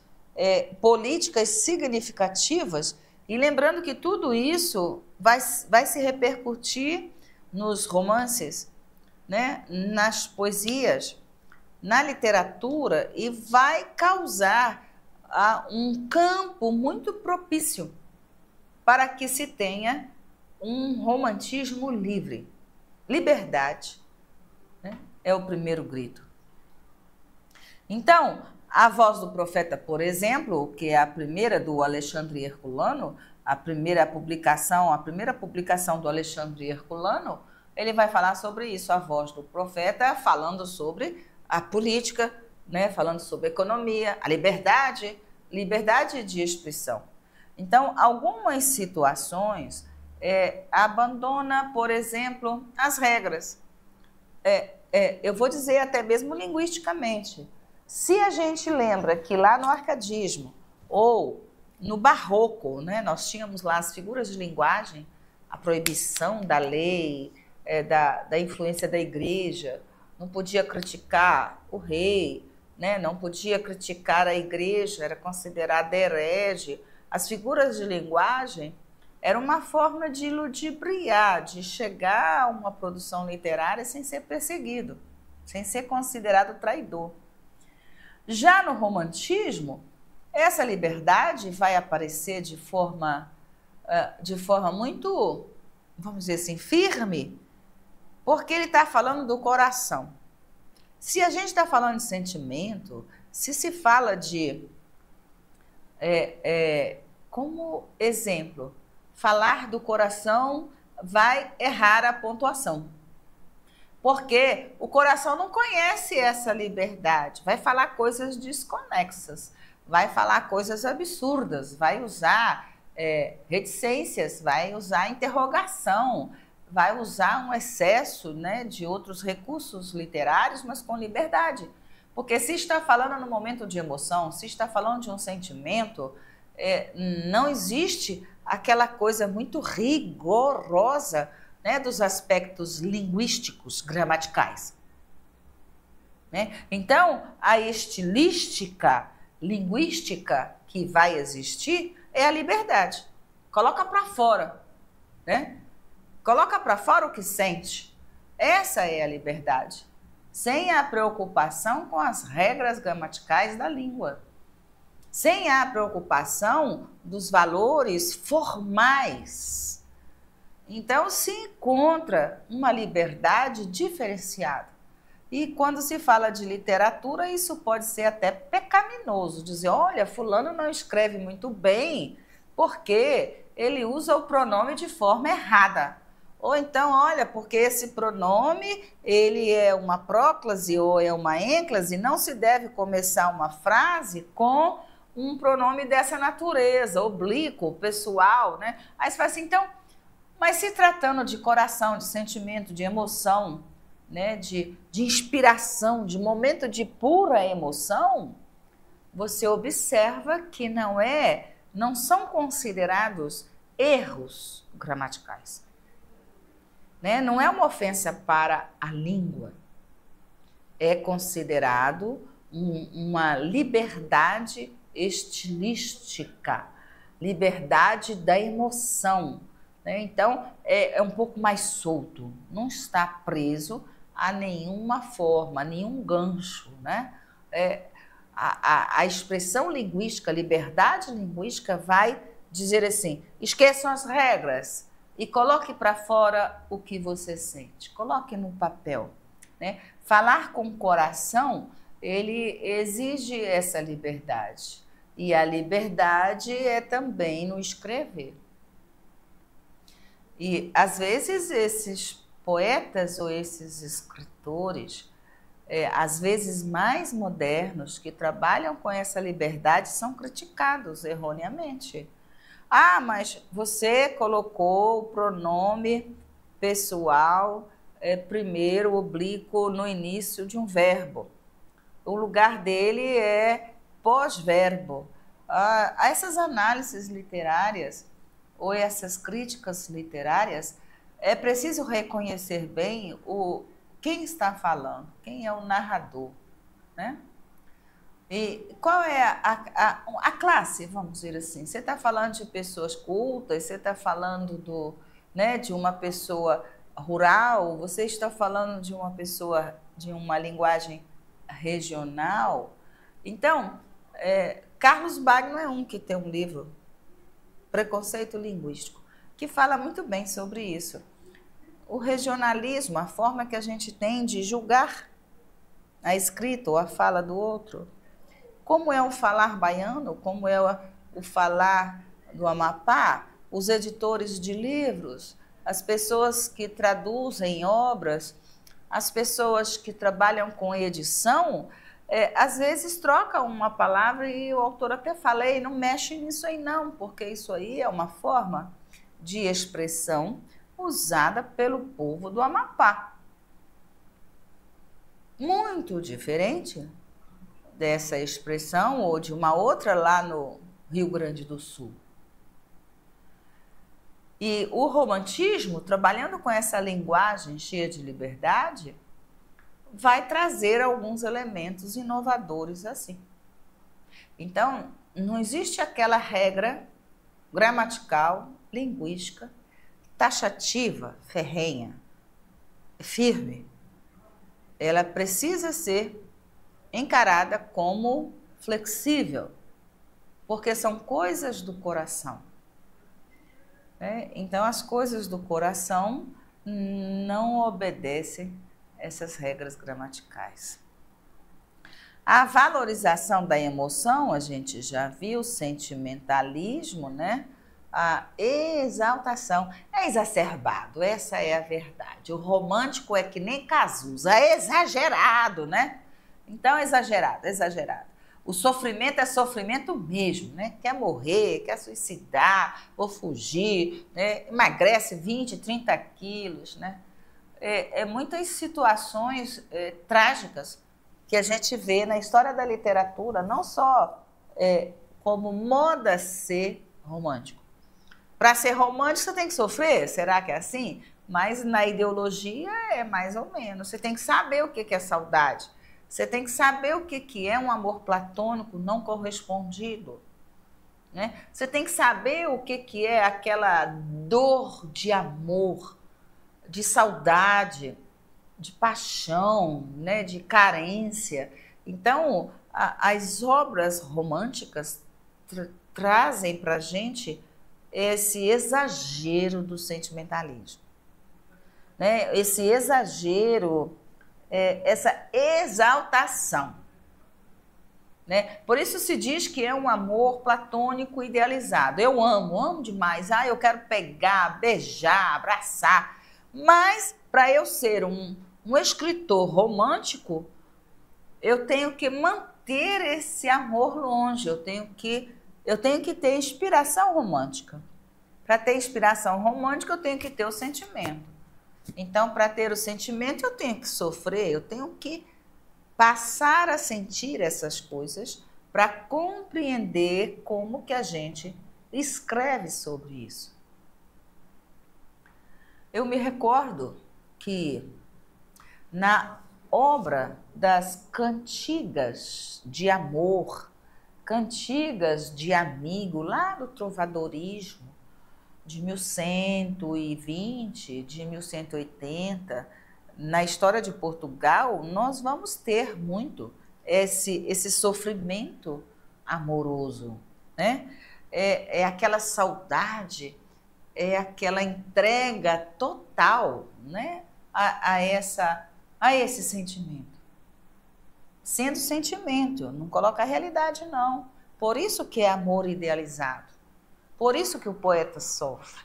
A: políticas significativas, e lembrando que tudo isso vai se repercutir nos romances, né? Nas poesias, na literatura, e vai causar um campo muito propício para que se tenha um romantismo livre. Liberdade, né? É o primeiro grito. Então, a Voz do Profeta, por exemplo, que é a primeira do Alexandre Herculano, a primeira publicação do Alexandre Herculano, ele vai falar sobre isso, a Voz do Profeta, falando sobre a política, né? Falando sobre a economia, a liberdade de expressão. Então, algumas situações abandona, por exemplo, as regras. Eu vou dizer até mesmo linguisticamente. Se a gente lembra que lá no arcadismo ou no barroco, né, nós tínhamos lá as figuras de linguagem, a proibição da lei, da influência da igreja, não podia criticar o rei, né, não podia criticar a igreja, era considerada herege. As figuras de linguagem eram uma forma de ludibriar, de chegar a uma produção literária sem ser perseguido, sem ser considerado traidor. Já no romantismo, essa liberdade vai aparecer de forma muito, vamos dizer assim, firme, porque ele está falando do coração. Se a gente está falando de sentimento, se fala de, como exemplo, falar do coração vai errar a pontuação. Porque o coração não conhece essa liberdade, vai falar coisas desconexas, vai falar coisas absurdas, vai usar reticências, vai usar interrogação, vai usar um excesso, né, de outros recursos literários, mas com liberdade. Porque se está falando no momento de emoção, se está falando de um sentimento, não existe aquela coisa muito rigorosa, né, dos aspectos linguísticos, gramaticais. Né? Então, a estilística linguística que vai existir é a liberdade. Coloca para fora, né? Coloca para fora o que sente. Essa é a liberdade, sem a preocupação com as regras gramaticais da língua, sem a preocupação dos valores formais. Então, se encontra uma liberdade diferenciada. E quando se fala de literatura, isso pode ser até pecaminoso. Dizer, olha, fulano não escreve muito bem porque ele usa o pronome de forma errada. Ou então, olha, porque esse pronome, ele é uma próclase ou é uma ênclase, não se deve começar uma frase com um pronome dessa natureza, oblíquo, pessoal, né? Aí você fala assim, então... Mas se tratando de coração, de sentimento, de emoção, né, de inspiração, de momento de pura emoção, você observa que não são considerados erros gramaticais. Né? Não é uma ofensa para a língua, é considerado uma liberdade estilística, liberdade da emoção. Então, é um pouco mais solto, não está preso a nenhuma forma, a nenhum gancho. Né? A expressão linguística, a liberdade linguística vai dizer assim, esqueçam as regras e coloque para fora o que você sente, coloque no papel. Né? Falar com o coração, ele exige essa liberdade. E a liberdade é também no escrever. E, às vezes, esses poetas ou esses escritores, às vezes mais modernos, que trabalham com essa liberdade, são criticados erroneamente. Ah, mas você colocou o pronome pessoal primeiro oblíquo no início de um verbo. O lugar dele é pós-verbo. Essas análises literárias ou essas críticas literárias, é preciso reconhecer bem quem está falando, quem é o narrador, né? E qual é a classe, vamos dizer assim? Você está falando de pessoas cultas, você está falando de uma pessoa rural, você está falando de uma pessoa de uma linguagem regional. Então, Carlos Magno é um que tem um livro, Preconceito Linguístico, que fala muito bem sobre isso. O regionalismo, a forma que a gente tem de julgar a escrita ou a fala do outro. Como é o falar baiano, como é o falar do Amapá, os editores de livros, as pessoas que traduzem obras, as pessoas que trabalham com edição, às vezes trocam uma palavra e o autor até fala, ei, não mexe nisso aí não, porque isso aí é uma forma de expressão usada pelo povo do Amapá. Muito diferente dessa expressão ou de uma outra lá no Rio Grande do Sul. E o romantismo, trabalhando com essa linguagem cheia de liberdade, vai trazer alguns elementos inovadores assim. Então, não existe aquela regra gramatical, linguística, taxativa, ferrenha, firme. Ela precisa ser encarada como flexível, porque são coisas do coração. Então, as coisas do coração não obedecem essas regras gramaticais. A valorização da emoção, a gente já viu, sentimentalismo, né? A exaltação. É exacerbado, essa é a verdade. O romântico é que nem Cazuza, é exagerado, né? Então, exagerado, exagerado. O sofrimento é sofrimento mesmo, né? Quer morrer, quer suicidar ou fugir, né? Emagrece 20, 30 quilos, né? Muitas situações trágicas que a gente vê na história da literatura, não só como moda ser romântico. Para ser romântico, você tem que sofrer? Será que é assim? Mas na ideologia é mais ou menos. Você tem que saber o que é saudade. Você tem que saber o que é um amor platônico não correspondido, né? Você tem que saber o que é aquela dor de amor, de saudade, de paixão, né? De carência. Então, as obras românticas trazem para a gente esse exagero do sentimentalismo, né? Esse exagero, essa exaltação, né? Por isso se diz que é um amor platônico idealizado. Eu amo demais. Eu quero pegar, beijar, abraçar. Mas para eu ser um escritor romântico, eu tenho que manter esse amor longe. Eu tenho que ter inspiração romântica. Para ter inspiração romântica, eu tenho que ter o sentimento. Então, para ter o sentimento, eu tenho que sofrer, eu tenho que passar a sentir essas coisas para compreender como que a gente escreve sobre isso. Eu me recordo que na obra das cantigas de amor, cantigas de amigo, lá do trovadorismo, de 1120, de 1180, na história de Portugal, nós vamos ter muito esse sofrimento amoroso, né? É aquela saudade, é aquela entrega total, né? a esse sentimento. Sendo sentimento, não coloca a realidade, não. Por isso que é amor idealizado. Por isso que o poeta sofre.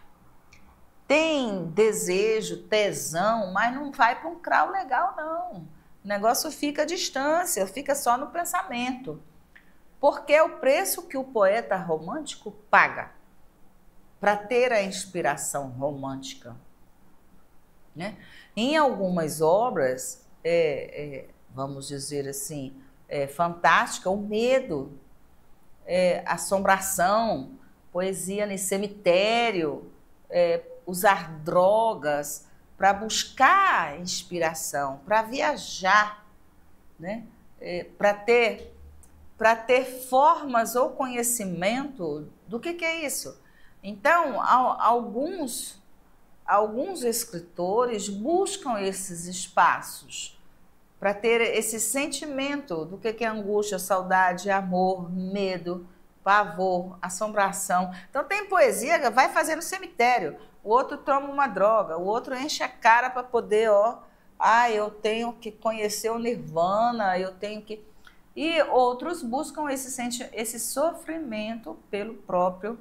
A: Tem desejo, tesão, mas não vai para um crau legal, não. O negócio fica à distância, fica só no pensamento. Porque é o preço que o poeta romântico paga. para ter a inspiração romântica, né? Em algumas obras, vamos dizer assim, fantástica, o medo, assombração, poesia no cemitério, usar drogas para buscar inspiração, para viajar, né? Para ter formas ou conhecimento do que é isso. Então, alguns escritores buscam esses espaços para ter esse sentimento do que é angústia, saudade, amor, medo, pavor, assombração. Então tem poesia que vai fazer no cemitério, o outro toma uma droga, o outro enche a cara para poder, eu tenho que conhecer o Nirvana, eu tenho que... E outros buscam esse sofrimento pelo próprio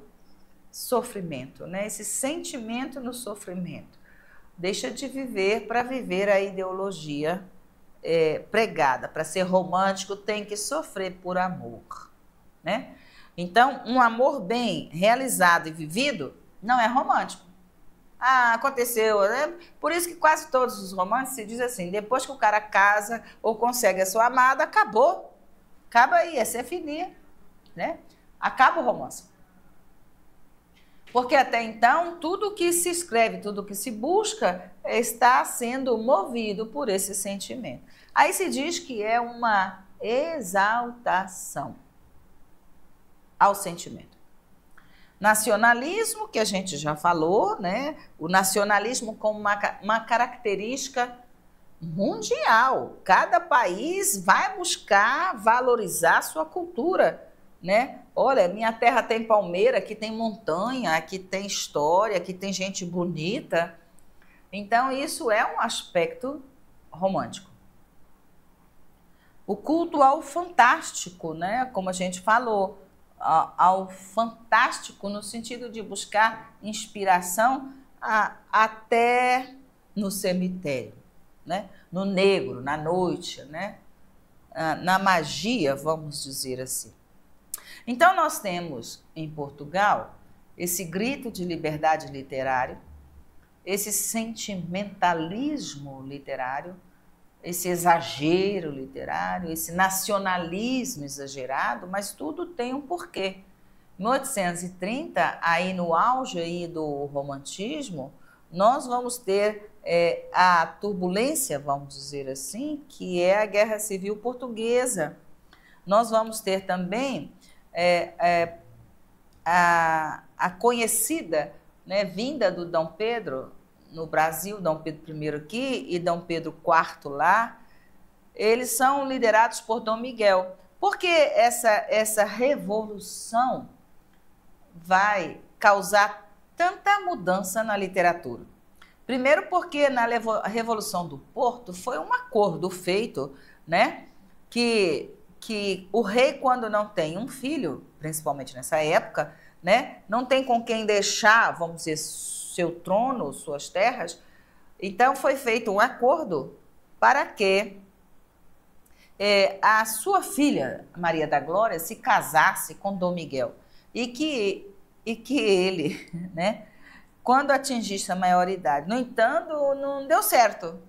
A: sofrimento, né? Esse sentimento no sofrimento. Deixa de viver para viver a ideologia pregada. Para ser romântico tem que sofrer por amor, né? Então, um amor bem realizado e vivido não é romântico. Aconteceu, né? Por isso que quase todos os romances se diz assim, depois que o cara casa ou consegue a sua amada, acabou. Acaba aí, é ser finia, né? Acaba o romance. Porque até então, tudo que se escreve, tudo que se busca, está sendo movido por esse sentimento. Aí se diz que é uma exaltação ao sentimento. Nacionalismo, que a gente já falou, né? O nacionalismo como uma característica mundial. Cada país vai buscar valorizar sua cultura, né? Olha, minha terra tem palmeira, aqui tem montanha, aqui tem história, aqui tem gente bonita. Então, isso é um aspecto romântico. O culto ao fantástico, né? Como a gente falou, ao fantástico no sentido de buscar inspiração até no cemitério, né? No negro, na noite, né? Na magia, vamos dizer assim. Então, nós temos em Portugal esse grito de liberdade literária, esse sentimentalismo literário, esse exagero literário, esse nacionalismo exagerado, mas tudo tem um porquê. Em 1830, aí no auge aí do romantismo, nós vamos ter a turbulência, vamos dizer assim, que é a Guerra Civil Portuguesa. Nós vamos ter também a conhecida, né, vinda do Dom Pedro no Brasil, Dom Pedro I aqui e Dom Pedro IV lá, eles são liderados por Dom Miguel. Por que essa revolução vai causar tanta mudança na literatura? Primeiro porque na Revolução do Porto foi um acordo feito, né, que o rei, quando não tem um filho, principalmente nessa época, né, não tem com quem deixar, vamos dizer, seu trono, suas terras, então foi feito um acordo para que a sua filha, Maria da Glória, se casasse com Dom Miguel e que ele, né, quando atingisse a maioridade, no entanto, não deu certo,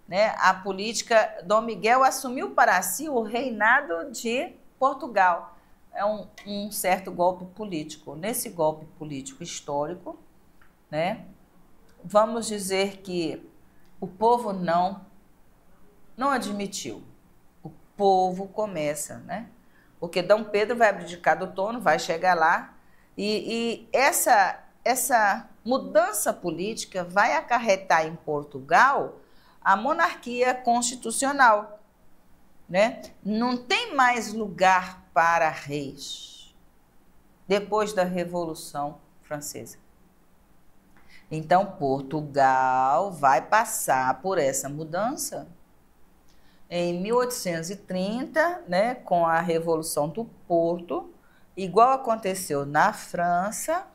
A: né? A política, Dom Miguel assumiu para si o reinado de Portugal. É um certo golpe político. Nesse golpe político histórico, né, vamos dizer que o povo não admitiu. O povo começa, né? Porque Dom Pedro vai abdicar do trono, vai chegar lá, e essa mudança política vai acarretar em Portugal a monarquia constitucional, né? Não tem mais lugar para reis depois da Revolução Francesa. Então, Portugal vai passar por essa mudança. Em 1830, né, com a Revolução do Porto, igual aconteceu na França,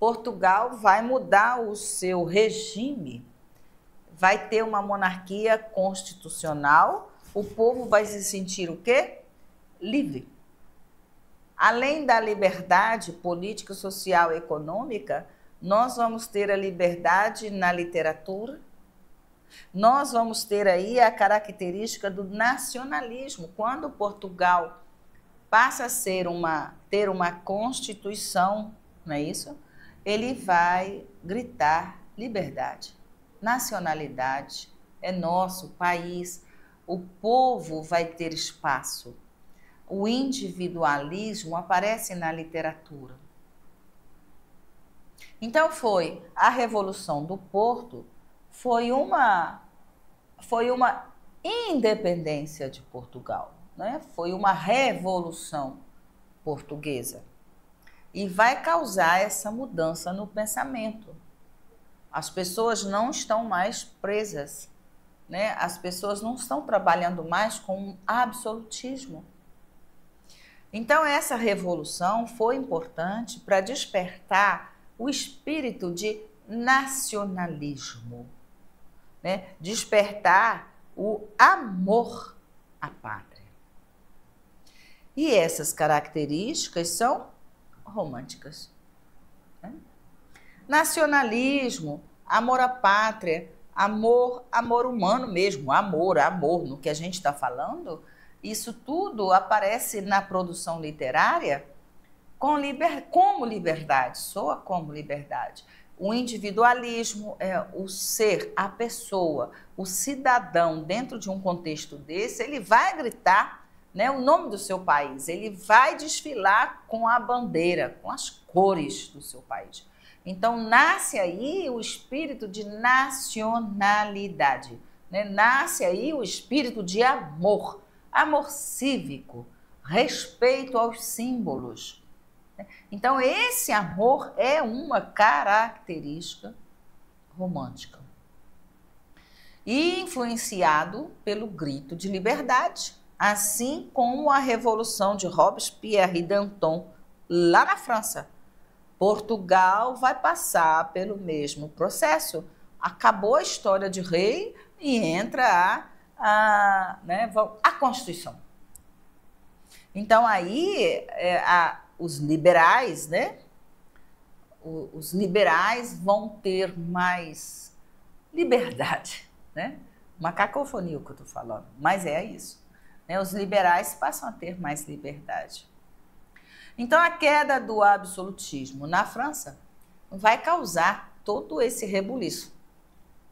A: Portugal vai mudar o seu regime, vai ter uma monarquia constitucional, o povo vai se sentir o quê? Livre. Além da liberdade política, social e econômica, nós vamos ter a liberdade na literatura, nós vamos ter aí a característica do nacionalismo. Quando Portugal passa a ter uma constituição, não é isso? Ele vai gritar liberdade, nacionalidade, é nosso país, o povo vai ter espaço. O individualismo aparece na literatura. Então foi a Revolução do Porto, foi uma independência de Portugal, né? Foi uma revolução portuguesa e vai causar essa mudança no pensamento. As pessoas não estão mais presas, né? As pessoas não estão trabalhando mais com um absolutismo. Então, essa revolução foi importante para despertar o espírito de nacionalismo, né? Despertar o amor à pátria. E essas características são românticas, né? Nacionalismo, amor à pátria, amor humano mesmo, amor no que a gente está falando. Isso tudo aparece na produção literária como liberdade, soa como liberdade. O individualismo é o ser, a pessoa, o cidadão dentro de um contexto desse, ele vai gritar, né, o nome do seu país, ele vai desfilar com a bandeira, com as cores do seu país. Então nasce aí o espírito de nacionalidade, né? Nasce aí o espírito de amor. Amor cívico, respeito aos símbolos. Então, esse amor é uma característica romântica. E influenciado pelo grito de liberdade, assim como a Revolução de Robespierre e Danton, lá na França. Portugal vai passar pelo mesmo processo. Acabou a história de rei e entra a Constituição. Então, aí, os liberais, né? Os liberais vão ter mais liberdade, né? Uma cacofonia o que eu estou falando, mas é isso, né? Os liberais passam a ter mais liberdade. Então, a queda do absolutismo na França vai causar todo esse rebuliço,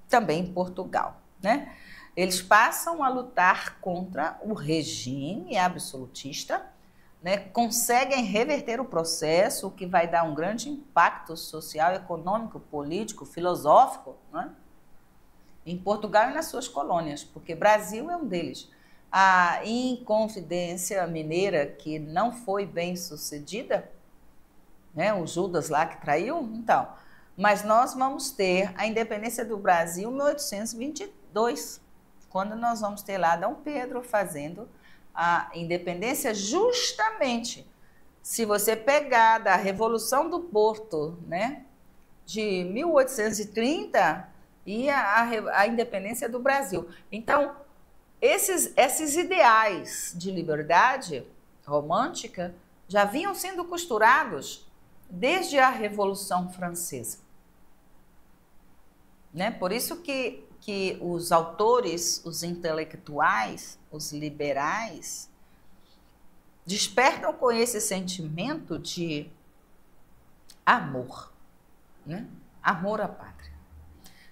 A: também em Portugal, né? Eles passam a lutar contra o regime absolutista, né? Conseguem reverter o processo, o que vai dar um grande impacto social, econômico, político, filosófico, né? Em Portugal e nas suas colônias, porque Brasil é um deles. A Inconfidência Mineira, que não foi bem sucedida, né? O Judas lá que traiu, então. Mas nós vamos ter a independência do Brasil em 1822, quando nós vamos ter lá Dom Pedro fazendo a independência. Justamente, se você pegar da Revolução do Porto, né, de 1830, e a independência do Brasil. Então, esses ideais de liberdade romântica já vinham sendo costurados desde a Revolução Francesa, né? Por isso que os autores, os intelectuais, os liberais, despertam com esse sentimento de amor, né? Amor à pátria.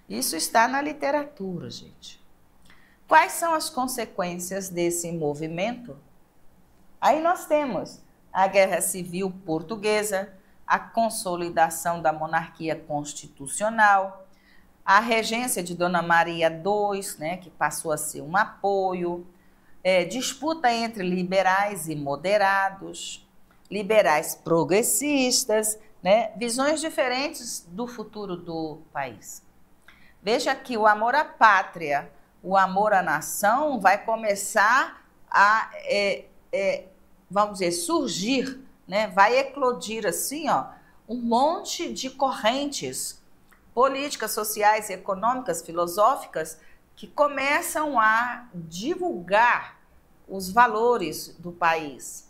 A: Isso está na literatura, gente. Quais são as consequências desse movimento? Aí nós temos a Guerra Civil Portuguesa, a consolidação da monarquia constitucional, a regência de Dona Maria II, né, que passou a ser um apoio, disputa entre liberais e moderados, liberais progressistas, né, visões diferentes do futuro do país. Veja que o amor à pátria, o amor à nação vai começar a, vamos dizer, surgir, né, vai eclodir assim, ó, um monte de correntes políticas, sociais, econômicas, filosóficas, que começam a divulgar os valores do país,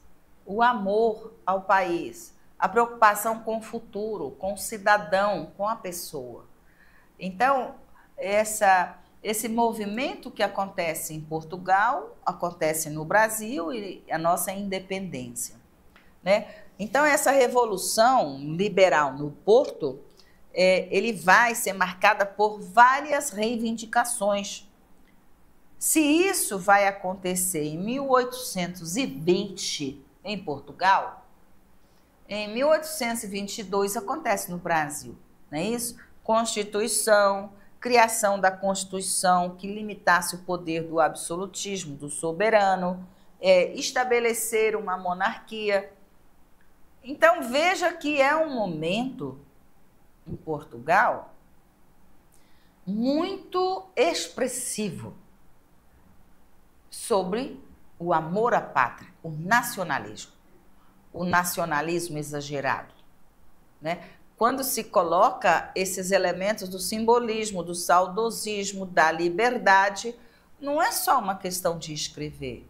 A: o amor ao país, a preocupação com o futuro, com o cidadão, com a pessoa. Então, esse movimento que acontece em Portugal, acontece no Brasil e a nossa independência, né? Então, essa revolução liberal no Porto, ele vai ser marcada por várias reivindicações. Se isso vai acontecer em 1820 em Portugal, em 1822 acontece no Brasil, não é isso? Constituição, criação da Constituição que limitasse o poder do absolutismo, do soberano, estabelecer uma monarquia. Então, veja que é um momento, em Portugal, muito expressivo sobre o amor à pátria, o nacionalismo exagerado, né? Quando se coloca esses elementos do simbolismo, do saudosismo, da liberdade, não é só uma questão de escrever,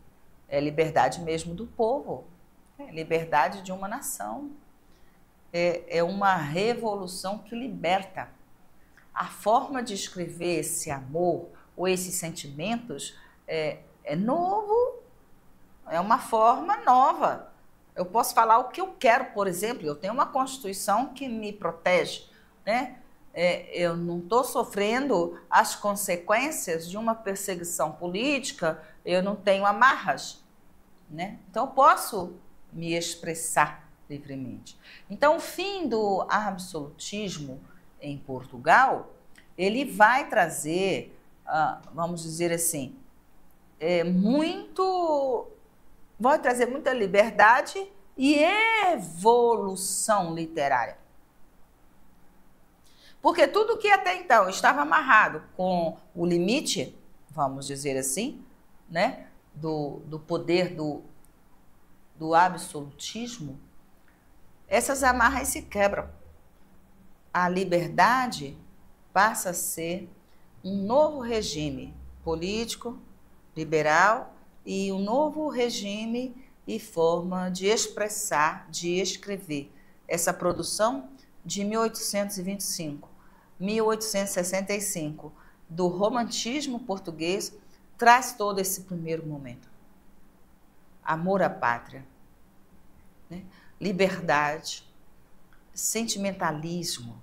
A: é liberdade mesmo do povo, é liberdade de uma nação, é uma revolução que liberta. A forma de escrever esse amor ou esses sentimentos é novo, é uma forma nova. Eu posso falar o que eu quero, por exemplo, eu tenho uma Constituição que me protege, né? Eu não estou sofrendo as consequências de uma perseguição política, eu não tenho amarras, né? Então eu posso me expressar livremente. Então o fim do absolutismo em Portugal, ele vai trazer, vamos dizer assim, vai trazer muita liberdade e evolução literária. Porque tudo que até então estava amarrado com o limite, vamos dizer assim, né, do poder do absolutismo, essas amarras se quebram. A liberdade passa a ser um novo regime político, liberal, e um novo regime e forma de expressar, de escrever. Essa produção de 1825, 1865, do romantismo português, traz todo esse primeiro momento. Amor à pátria, né? Liberdade, sentimentalismo,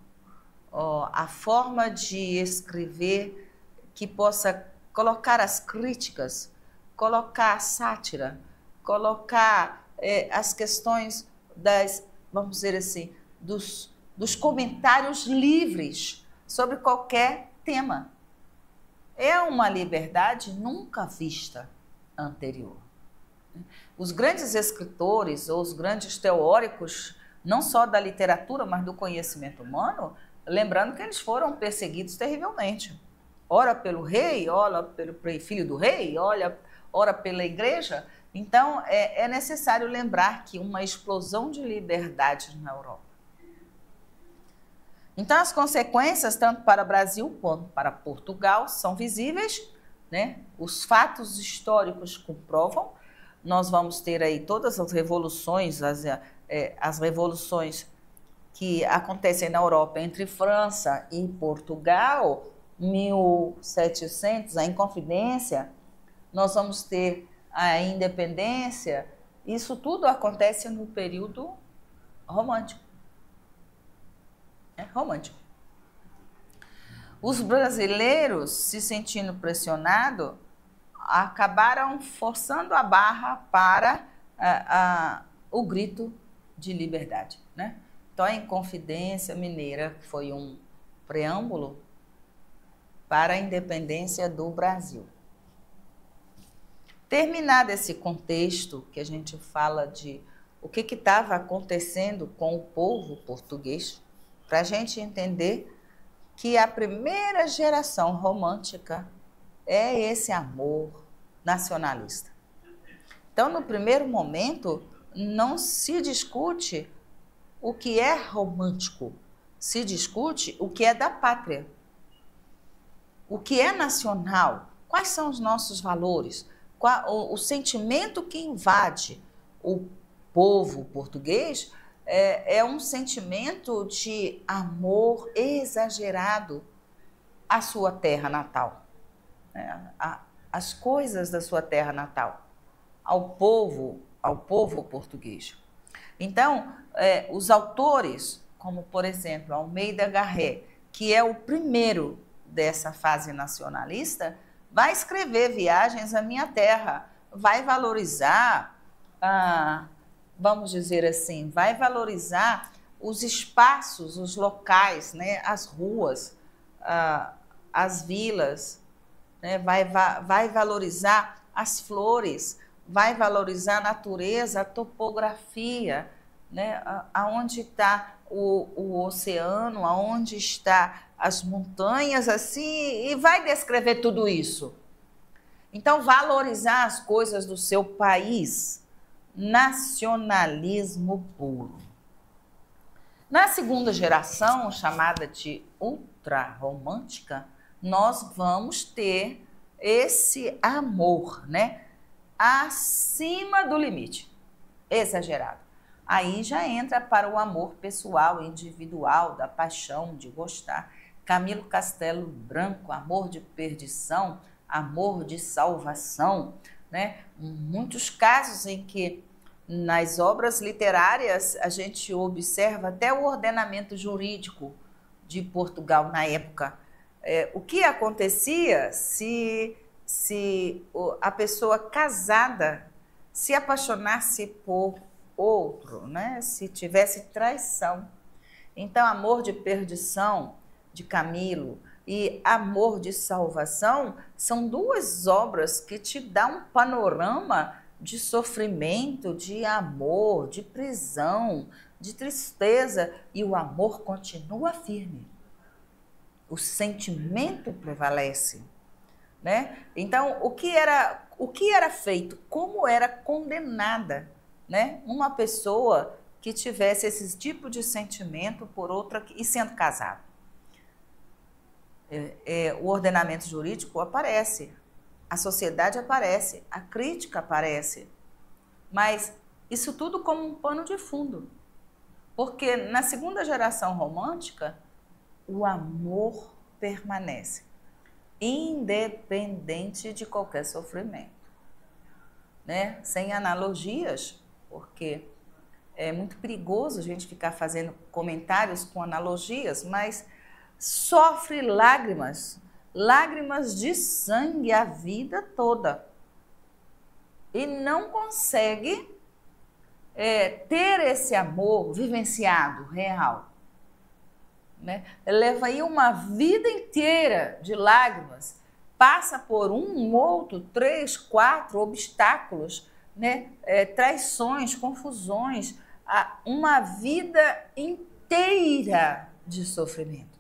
A: a forma de escrever que possa colocar as críticas, colocar a sátira, colocar as questões vamos dizer assim, dos comentários livres sobre qualquer tema. É uma liberdade nunca vista anterior. Os grandes escritores ou os grandes teóricos, não só da literatura, mas do conhecimento humano, lembrando que eles foram perseguidos terrivelmente. Ora pelo rei, ora pelo filho do rei, ora pela igreja. Então, é necessário lembrar que uma explosão de liberdade na Europa. Então, as consequências, tanto para o Brasil quanto para Portugal, são visíveis, né? Os fatos históricos comprovam. Nós vamos ter aí todas as revoluções, as revoluções que acontecem na Europa entre França e Portugal, 1700, a Inconfidência, nós vamos ter a independência, isso tudo acontece no período romântico. Romântico. Os brasileiros, se sentindo pressionados, acabaram forçando a barra para o grito de liberdade, né? Então, a Inconfidência Mineira foi um preâmbulo para a independência do Brasil. Terminado esse contexto que a gente fala de o que estava acontecendo com o povo português, para a gente entender que a primeira geração romântica é esse amor nacionalista. Então, no primeiro momento, não se discute o que é romântico, se discute o que é da pátria, o que é nacional, quais são os nossos valores, o sentimento que invade o povo português é um sentimento de amor exagerado à sua terra natal, né? Às coisas da sua terra natal, ao povo português. Então, os autores, como por exemplo Almeida Garré, que é o primeiro dessa fase nacionalista, vai escrever Viagens à Minha Terra, vai valorizar, vamos dizer assim, vai valorizar os espaços, os locais, né, as ruas, as vilas, né, vai valorizar as flores, vai valorizar a natureza, a topografia, né, aonde está o oceano, aonde está as montanhas, assim, e vai descrever tudo isso. Então, valorizar as coisas do seu país, nacionalismo puro. Na segunda geração, chamada de ultrarromântica, nós vamos ter esse amor, né, acima do limite, exagerado. Aí já entra para o amor pessoal, individual, da paixão, de gostar. Camilo Castelo Branco, amor de perdição, amor de salvação, né? Muitos casos em que nas obras literárias a gente observa até o ordenamento jurídico de Portugal na época. O que acontecia se a pessoa casada se apaixonasse por outro, né? Se tivesse traição. Então, amor de perdição, de Camilo, e Amor de Salvação são duas obras que te dão um panorama de sofrimento, de amor, de prisão, de tristeza, e o amor continua firme. O sentimento prevalece, né? Então, o que era feito? Como era condenada, né, uma pessoa que tivesse esse tipo de sentimento por outra e sendo casado? O ordenamento jurídico aparece, a sociedade aparece, a crítica aparece, mas isso tudo como um pano de fundo, porque na segunda geração romântica o amor permanece, independente de qualquer sofrimento, né? Sem analogias, porque é muito perigoso a gente ficar fazendo comentários com analogias, mas sofre lágrimas, lágrimas de sangue a vida toda e não consegue ter esse amor vivenciado, real, né? Leva aí uma vida inteira de lágrimas, passa por um, outro, 3, 4 obstáculos, né? Traições, confusões, uma vida inteira de sofrimento.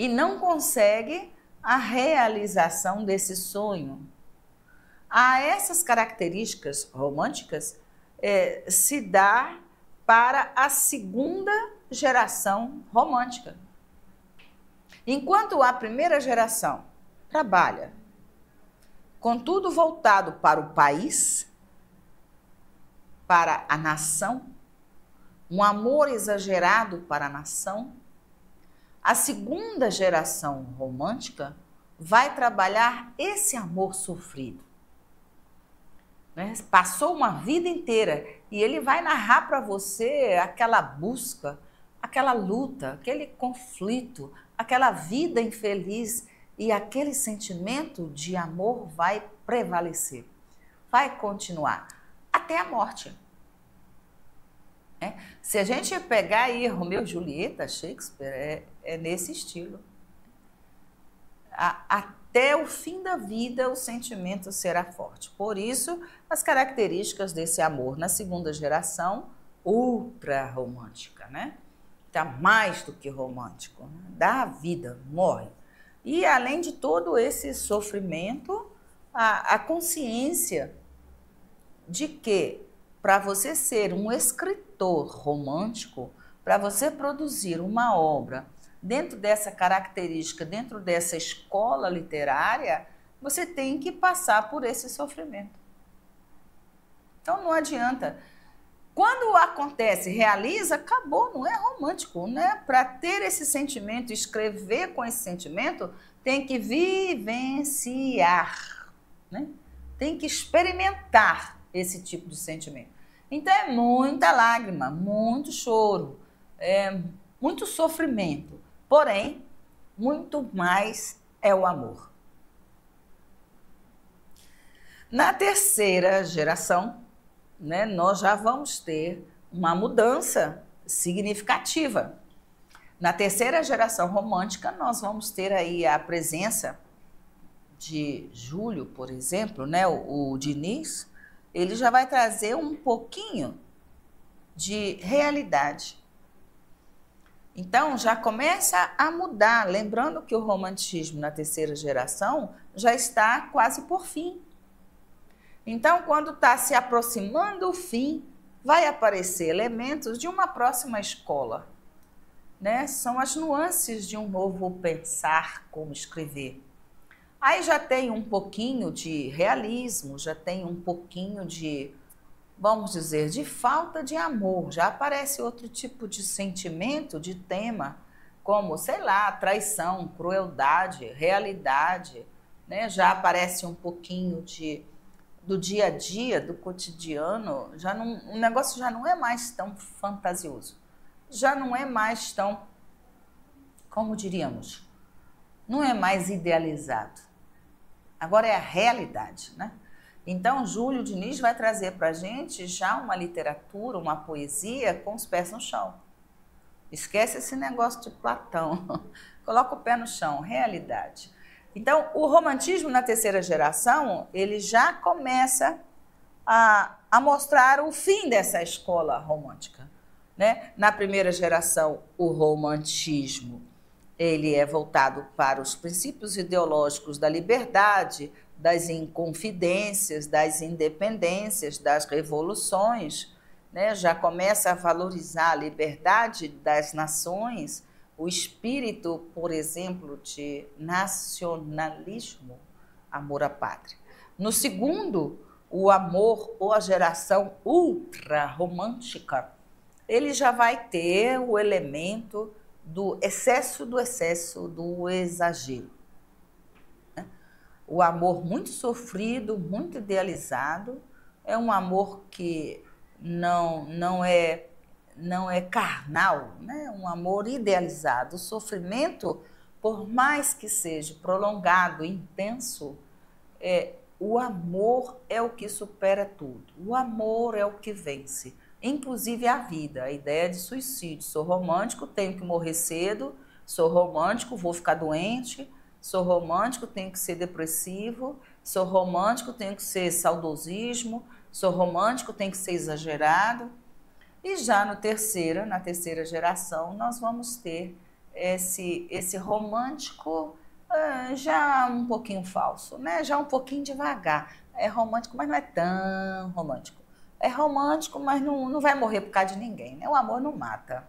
A: E não consegue a realização desse sonho. Essas características românticas se dá para a segunda geração romântica. Enquanto a primeira geração trabalha com tudo voltado para o país, para a nação, um amor exagerado para a nação, a segunda geração romântica vai trabalhar esse amor sofrido, né? Passou uma vida inteira e ele vai narrar para você aquela busca, aquela luta, aquele conflito, aquela vida infeliz, e aquele sentimento de amor vai prevalecer, vai continuar até a morte. Se a gente pegar aí Romeu e Julieta, Shakespeare, é nesse estilo. Até o fim da vida o sentimento será forte. Por isso, as características desse amor na segunda geração, ultra romântica, né? Tá mais do que romântico, né? Dá a vida, morre. E além de todo esse sofrimento, a consciência de que para você ser um escritor romântico, para você produzir uma obra dentro dessa característica, dentro dessa escola literária, você tem que passar por esse sofrimento. Então não adianta. Quando acontece, realiza, acabou, não é romântico, né? Para ter esse sentimento, escrever com esse sentimento, tem que vivenciar, né? Tem que experimentar esse tipo de sentimento. Então é muita lágrima, muito choro, muito sofrimento, porém, muito mais é o amor. Na terceira geração, né, nós já vamos ter uma mudança significativa. Na terceira geração romântica, nós vamos ter aí a presença de Júlio, por exemplo, né, o Diniz, ele já vai trazer um pouquinho de realidade. Então, já começa a mudar, lembrando que o romantismo na terceira geração já está quase por fim. Então, quando está se aproximando o fim, vai aparecer elementos de uma próxima escola, né? São as nuances de um novo pensar, como escrever. Aí já tem um pouquinho de realismo, já tem um pouquinho de, vamos dizer, de falta de amor. Já aparece outro tipo de sentimento, de tema, como, sei lá, traição, crueldade, realidade, né? Já aparece um pouquinho do dia a dia, do cotidiano, o negócio já não é mais tão fantasioso, já não é mais tão, como diríamos, não é mais idealizado. Agora é a realidade, né? Então, Júlio Diniz vai trazer para a gente já uma literatura, uma poesia com os pés no chão. Esquece esse negócio de Platão, coloca o pé no chão, realidade. Então, o romantismo na terceira geração, ele já começa a mostrar o fim dessa escola romântica, né? Na primeira geração, o romantismo, ele é voltado para os princípios ideológicos da liberdade, das inconfidências, das independências, das revoluções, né? Já começa a valorizar a liberdade das nações, o espírito, por exemplo, de nacionalismo, amor à pátria. No segundo, o amor ou a geração ultra-romântica, ele já vai ter o elemento do excesso, do exagero. O amor muito sofrido, muito idealizado, é um amor que não é carnal, né? Um amor idealizado. O sofrimento, por mais que seja prolongado, intenso, o amor é o que supera tudo. O amor é o que vence, inclusive a vida, a ideia de suicídio. Sou romântico, tenho que morrer cedo, sou romântico, vou ficar doente, sou romântico, tenho que ser depressivo, sou romântico, tenho que ser saudosismo, sou romântico, tenho que ser exagerado. E já na terceira geração, nós vamos ter esse romântico já um pouquinho falso, né? Já um pouquinho devagar. É romântico, mas não é tão romântico. É romântico, mas não vai morrer por causa de ninguém, né? O amor não mata.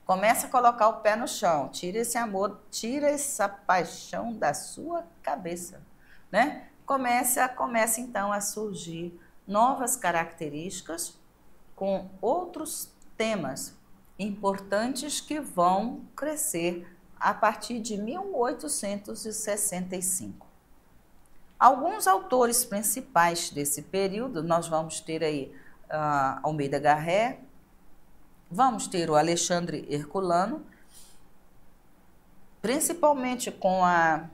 A: Começa a colocar o pé no chão, tira esse amor, tira essa paixão da sua cabeça, né? Começa então a surgir novas características com outros temas importantes que vão crescer a partir de 1865. Alguns autores principais desse período, nós vamos ter aí Almeida Garré, vamos ter o Alexandre Herculano, principalmente com a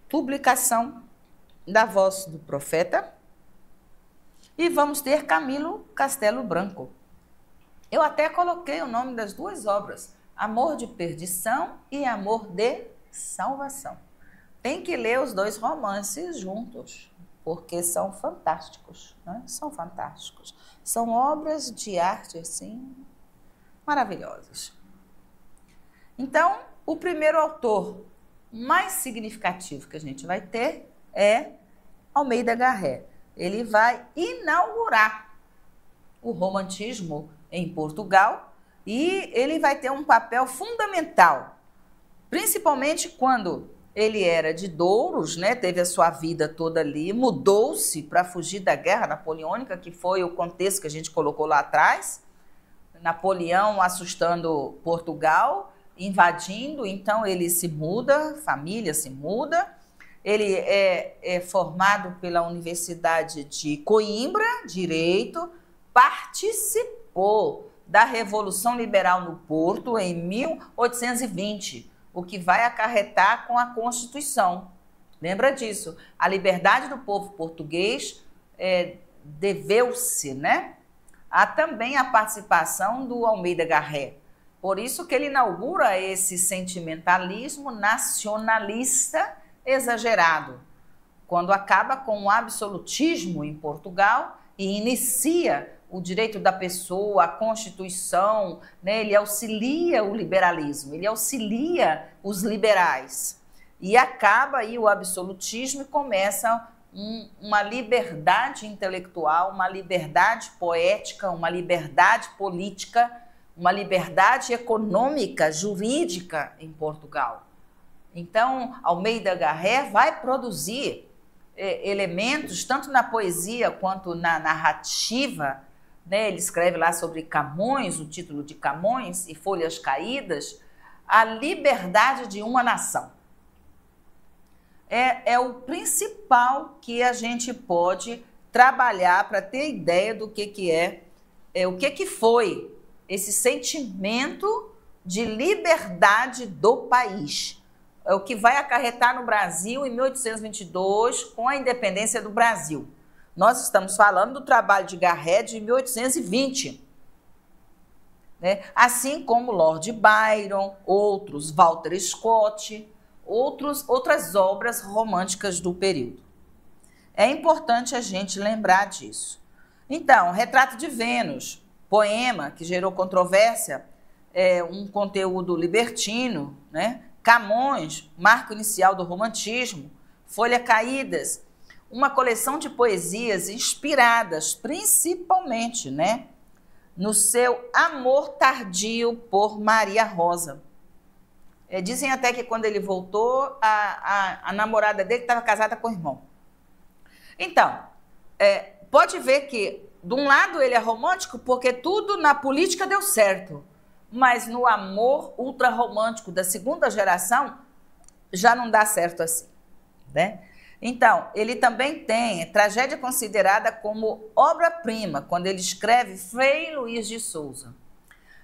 A: publicação da Voz do Profeta, e vamos ter Camilo Castelo Branco. Eu até coloquei o nome das duas obras, Amor de Perdição e Amor de Salvação. Tem que ler os dois romances juntos, porque são fantásticos, né? São fantásticos. São obras de arte, assim, maravilhosas. Então, o primeiro autor mais significativo que a gente vai ter é Almeida Garré. Ele vai inaugurar o romantismo em Portugal e ele vai ter um papel fundamental, principalmente quando Ele era de Douros, né? Teve a sua vida toda ali, mudou-se para fugir da Guerra Napoleônica, que foi o contexto que a gente colocou lá atrás. Napoleão assustando Portugal, invadindo, então ele se muda, família se muda. Ele é formado pela Universidade de Coimbra, Direito, participou da Revolução Liberal no Porto em 1820, o que vai acarretar com a Constituição. Lembra disso? A liberdade do povo português deveu-se, né? Há também a participação do Almeida Garré. Por isso que ele inaugura esse sentimentalismo nacionalista exagerado, quando acaba com o absolutismo em Portugal e inicia o direito da pessoa, a Constituição, né? Ele auxilia o liberalismo, ele auxilia os liberais. E acaba aí o absolutismo e começa uma liberdade intelectual, uma liberdade poética, uma liberdade política, uma liberdade econômica, jurídica em Portugal. Então, Almeida Garré vai produzir elementos, tanto na poesia quanto na narrativa, né? Ele escreve lá sobre Camões, o título de Camões e Folhas Caídas, a liberdade de uma nação. É o principal que a gente pode trabalhar para ter ideia do que o que foi esse sentimento de liberdade do país. É o que vai acarretar no Brasil em 1822 com a independência do Brasil. Nós estamos falando do trabalho de Garré de 1820, né? Assim como Lord Byron, outros, Walter Scott, outras obras românticas do período. É importante a gente lembrar disso. Então, Retrato de Vênus, poema que gerou controvérsia, um conteúdo libertino, né? Camões, marco inicial do romantismo, Folhas Caídas, uma coleção de poesias inspiradas principalmente, né, no seu amor tardio por Maria Rosa. Dizem até que quando ele voltou, a namorada dele estava casada com o irmão. Então, pode ver que, de um lado, ele é romântico porque tudo na política deu certo, mas no amor ultrarromântico da segunda geração já não dá certo assim, né? Então, ele também tem tragédia considerada como obra-prima, quando ele escreve Frei Luís de Souza.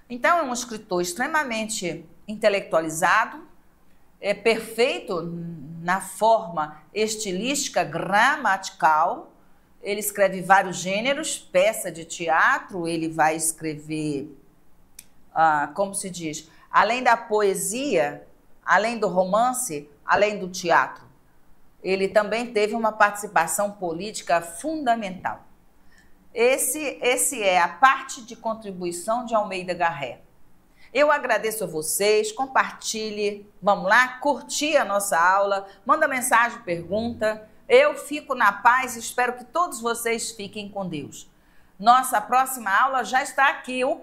A: Então, é um escritor extremamente intelectualizado, perfeito na forma estilística gramatical. Ele escreve vários gêneros, peça de teatro, ele vai escrever, como se diz, além da poesia, além do romance, além do teatro. Ele também teve uma participação política fundamental. Esse é a parte de contribuição de Almeida Garré. Eu agradeço a vocês, compartilhe, vamos lá, curtir a nossa aula, manda mensagem, pergunta. Eu fico na paz e espero que todos vocês fiquem com Deus. Nossa próxima aula já está aqui, o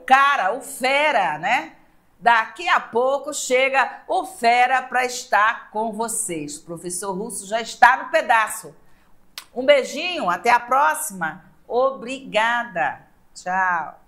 A: fera, né? Daqui a pouco chega o fera para estar com vocês. O professor Russo já está no pedaço. Um beijinho, até a próxima. Obrigada. Tchau.